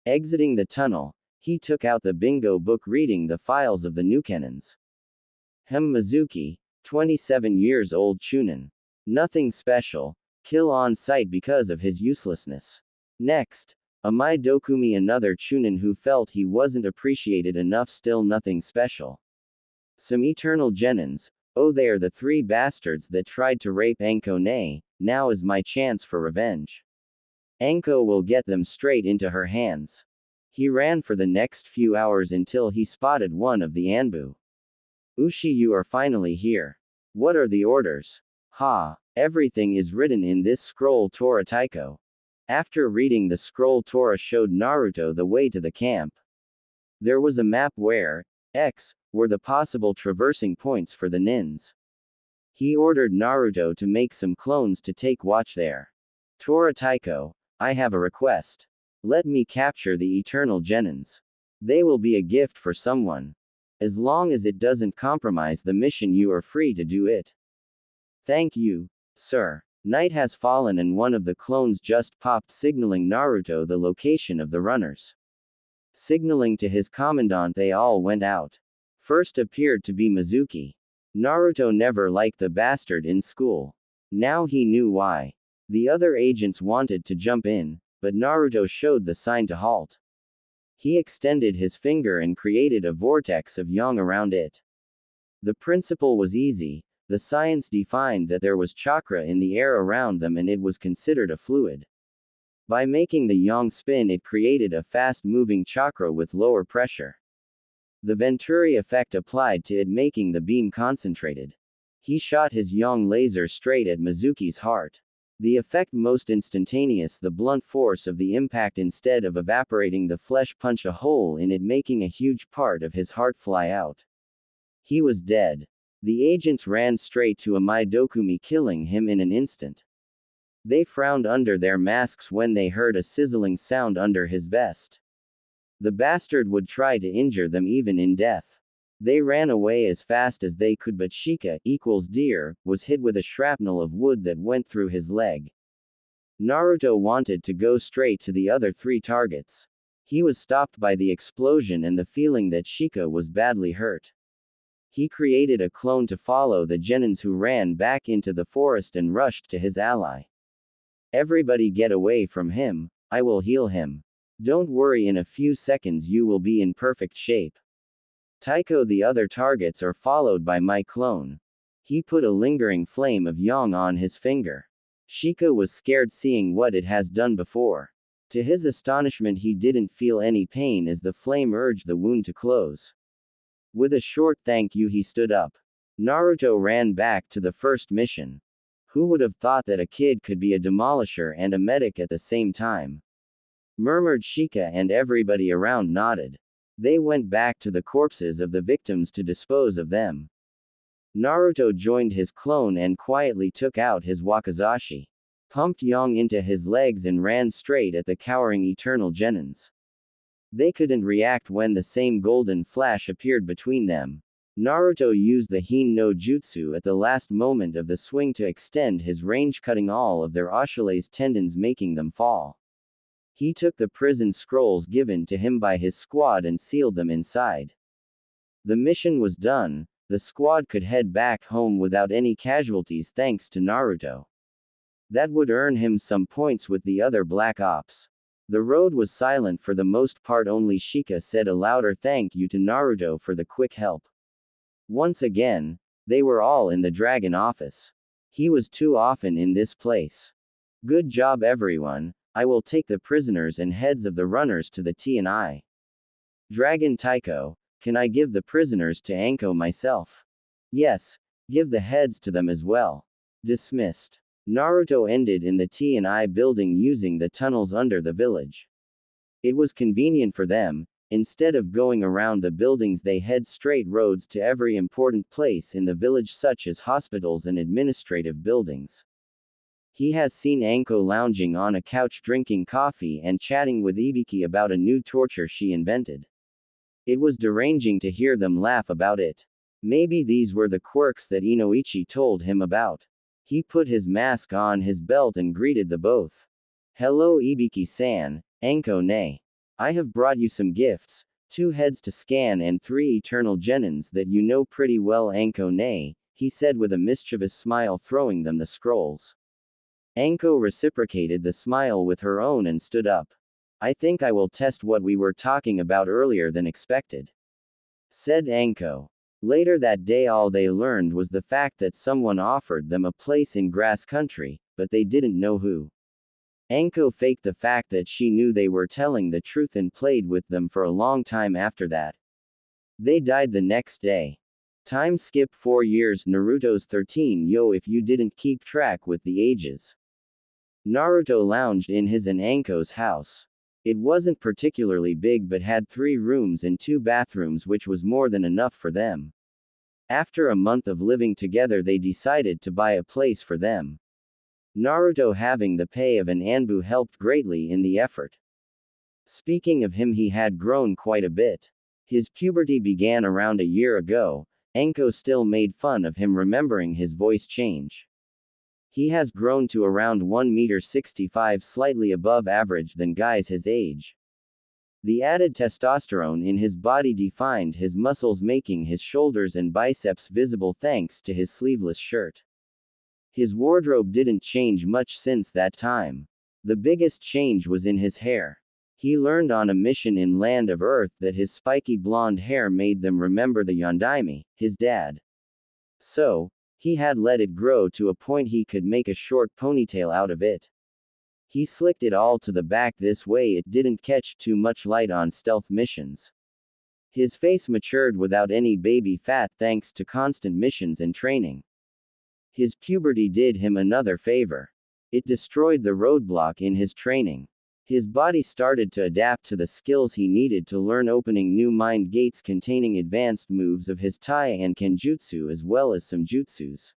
Exiting the tunnel, he took out the bingo book reading the files of the new cannons. Mizuki, 27 years old Chunin. Nothing special, kill on sight because of his uselessness. Next, Amai Dokumi, another Chunin who felt he wasn't appreciated enough, still nothing special. Some eternal genins, oh they are the three bastards that tried to rape Anko Ne, now is my chance for revenge. Anko will get them straight into her hands. He ran for the next few hours until he spotted one of the Anbu. Ushi, you are finally here. What are the orders? Ha, everything is written in this scroll. Tora Taiko. After reading the scroll, Tora showed Naruto the way to the camp. There was a map where X were the possible traversing points for the nins. He ordered Naruto to make some clones to take watch there. Tora Taiko, I have a request. Let me capture the eternal genins. They will be a gift for someone. As long as it doesn't compromise the mission, you are free to do it. Thank you, sir. Night has fallen and one of the clones just popped, signaling Naruto the location of the runners. Signaling to his commandant, they all went out. First appeared to be Mizuki. Naruto never liked the bastard in school. Now he knew why. The other agents wanted to jump in, but Naruto showed the sign to halt. He extended his finger and created a vortex of yang around it. The principle was easy. The science defined that there was chakra in the air around them and it was considered a fluid. By making the yang spin, it created a fast-moving chakra with lower pressure. The Venturi effect applied to it, making the beam concentrated. He shot his yang laser straight at Mizuki's heart. The effect most instantaneous, the blunt force of the impact, instead of evaporating the flesh, punched a hole in it, making a huge part of his heart fly out. He was dead. The agents ran straight to Amai Dokumi, killing him in an instant. They frowned under their masks when they heard a sizzling sound under his vest. The bastard would try to injure them even in death. They ran away as fast as they could, but Shika equals deer was hit with a shrapnel of wood that went through his leg. Naruto wanted to go straight to the other three targets. He was stopped by the explosion and the feeling that Shika was badly hurt. He created a clone to follow the genins who ran back into the forest and rushed to his ally. Everybody get away from him, I will heal him. Don't worry, in a few seconds you will be in perfect shape. Taiko, the other targets are followed by my clone. He put a lingering flame of yang on his finger. Shika was scared seeing what it has done before. To his astonishment, he didn't feel any pain as the flame urged the wound to close. With a short thank you, he stood up. Naruto ran back to the first mission. Who would have thought that a kid could be a demolisher and a medic at the same time? Murmured Shika, and everybody around nodded. They went back to the corpses of the victims to dispose of them. Naruto joined his clone and quietly took out his wakizashi. Pumped yang into his legs and ran straight at the cowering eternal genins. They couldn't react when the same golden flash appeared between them. Naruto used the Hin no Jutsu at the last moment of the swing to extend his range, cutting all of their Achilles tendons, making them fall. He took the prison scrolls given to him by his squad and sealed them inside. The mission was done. The squad could head back home without any casualties thanks to Naruto. That would earn him some points with the other Black Ops. The road was silent for the most part, only Shika said a louder thank you to Naruto for the quick help. Once again, they were all in the dragon office. He was too often in this place. Good job everyone, I will take the prisoners and heads of the runners to the T&I. Dragon Taiko, can I give the prisoners to Anko myself? Yes, give the heads to them as well. Dismissed. Naruto ended in the T&I building using the tunnels under the village. It was convenient for them. Instead of going around the buildings, they head straight roads to every important place in the village, such as hospitals and administrative buildings. He has seen Anko lounging on a couch drinking coffee and chatting with Ibiki about a new torture she invented. It was deranging to hear them laugh about it. Maybe these were the quirks that Inoichi told him about. He put his mask on his belt and greeted the both. Hello Ibiki-san, Anko ne. I have brought you some gifts, 2 heads to scan and 3 eternal genins that you know pretty well Anko ne, he said with a mischievous smile, throwing them the scrolls. Anko reciprocated the smile with her own and stood up. I think I will test what we were talking about earlier than expected, said Anko. Later that day, all they learned was the fact that someone offered them a place in grass country, but they didn't know who. Anko faked the fact that she knew they were telling the truth and played with them for a long time after that. They died the next day. Time skip 4 years. Naruto's 13. Yo, if you didn't keep track with the ages. Naruto lounged in his and Anko's house. It wasn't particularly big but had 3 rooms and 2 bathrooms, which was more than enough for them. After a month of living together, they decided to buy a place for them. Naruto, having the pay of an Anbu, helped greatly in the effort. Speaking of him, he had grown quite a bit. His puberty began around a year ago. Anko still made fun of him, remembering his voice change. He has grown to around 1.65 m, slightly above average than guys his age. The added testosterone in his body defined his muscles, making his shoulders and biceps visible thanks to his sleeveless shirt. His wardrobe didn't change much since that time. The biggest change was in his hair. He learned on a mission in Land of Earth that his spiky blonde hair made them remember the Yondaime, his dad. So, he had let it grow to a point he could make a short ponytail out of it. He slicked it all to the back, this way it didn't catch too much light on stealth missions. His face matured without any baby fat thanks to constant missions and training. His puberty did him another favor. It destroyed the roadblock in his training. His body started to adapt to the skills he needed to learn, opening new mind gates containing advanced moves of his Tai and Kenjutsu as well as some jutsus,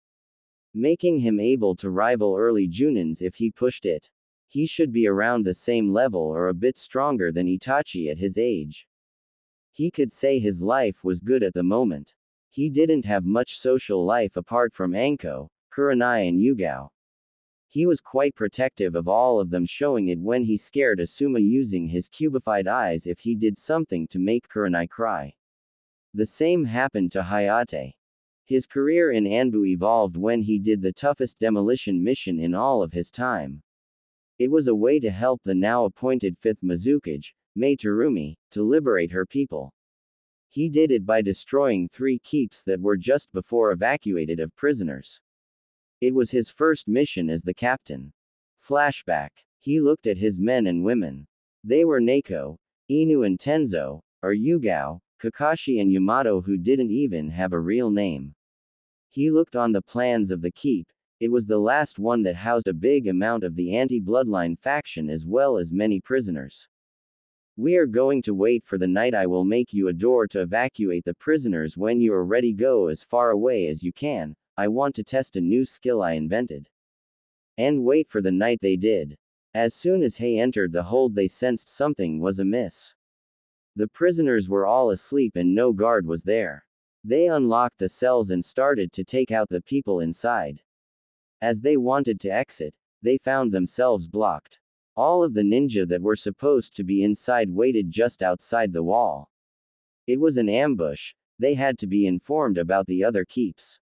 making him able to rival early Junins if he pushed it. He should be around the same level or a bit stronger than Itachi at his age. He could say his life was good at the moment. He didn't have much social life apart from Anko, Kurenai and Yugao. He was quite protective of all of them, showing it when he scared Asuma using his cubified eyes if he did something to make Kurenai cry. The same happened to Hayate. His career in Anbu evolved when he did the toughest demolition mission in all of his time. It was a way to help the now appointed 5th Mizukage, Mei Terumi, to liberate her people. He did it by destroying 3 keeps that were just before evacuated of prisoners. It was his first mission as the captain. Flashback. He looked at his men and women. They were Neko, Inu and Tenzo, or Yugao, Kakashi and Yamato, who didn't even have a real name. He looked on the plans of the keep. It was the last one that housed a big amount of the anti-bloodline faction as well as many prisoners. We are going to wait for the night. I will make you a door to evacuate the prisoners when you are ready. Go as far away as you can. I want to test a new skill I invented. And wait for the night. They did. As soon as Hei entered the hold, they sensed something was amiss. The prisoners were all asleep and no guard was there. They unlocked the cells and started to take out the people inside. As they wanted to exit, they found themselves blocked. All of the ninja that were supposed to be inside waited just outside the wall. It was an ambush. They had to be informed about the other keeps.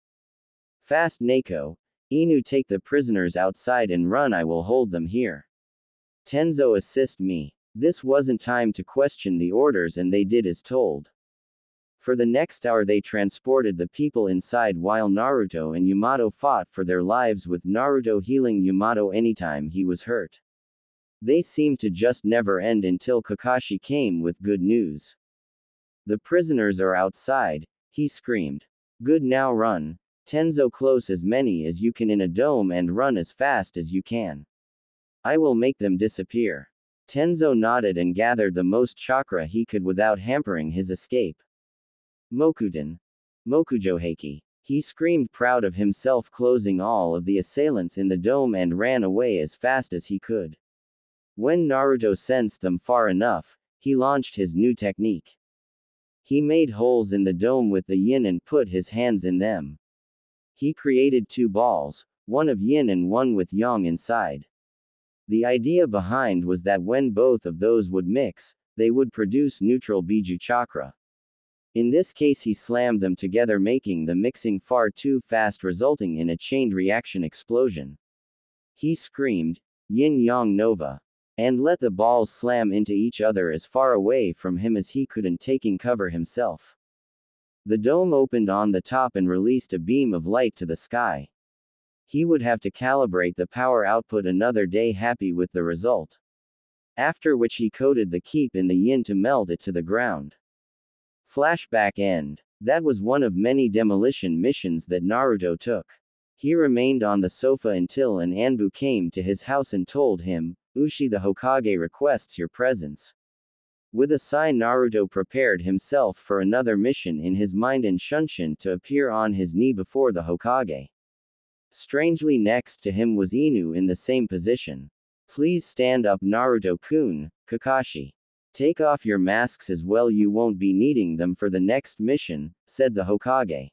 Fast Neko, Inu, take the prisoners outside and run. I will hold them here. Tenzo, assist me. This wasn't time to question the orders and they did as told. For the next hour they transported the people inside while Naruto and Yamato fought for their lives, with Naruto healing Yamato anytime he was hurt. They seemed to just never end until Kakashi came with good news. The prisoners are outside, he screamed. Good, now run. Tenzo, close as many as you can in a dome and run as fast as you can. I will make them disappear. Tenzo nodded and gathered the most chakra he could without hampering his escape. Mokuten. Mokujoheiki. He screamed, proud of himself, closing all of the assailants in the dome, and ran away as fast as he could. When Naruto sensed them far enough, he launched his new technique. He made holes in the dome with the yin and put his hands in them. He created two balls, one of yin and one with yang inside. The idea behind was that when both of those would mix, they would produce neutral Biju chakra. In this case, he slammed them together, making the mixing far too fast, resulting in a chained reaction explosion. He screamed, Yin Yang Nova, and let the balls slam into each other as far away from him as he could, and taking cover himself. The dome opened on the top and released a beam of light to the sky. He would have to calibrate the power output another day, happy with the result. After which he coated the keep in the yin to melt it to the ground. Flashback end. That was one of many demolition missions that Naruto took. He remained on the sofa until an Anbu came to his house and told him, Ushi the Hokage requests your presence. With a sigh, Naruto prepared himself for another mission in his mind and Shunshin to appear on his knee before the Hokage. Strangely, next to him was Inu in the same position. Please stand up, Naruto-kun, Kakashi. Take off your masks as well, you won't be needing them for the next mission, said the Hokage.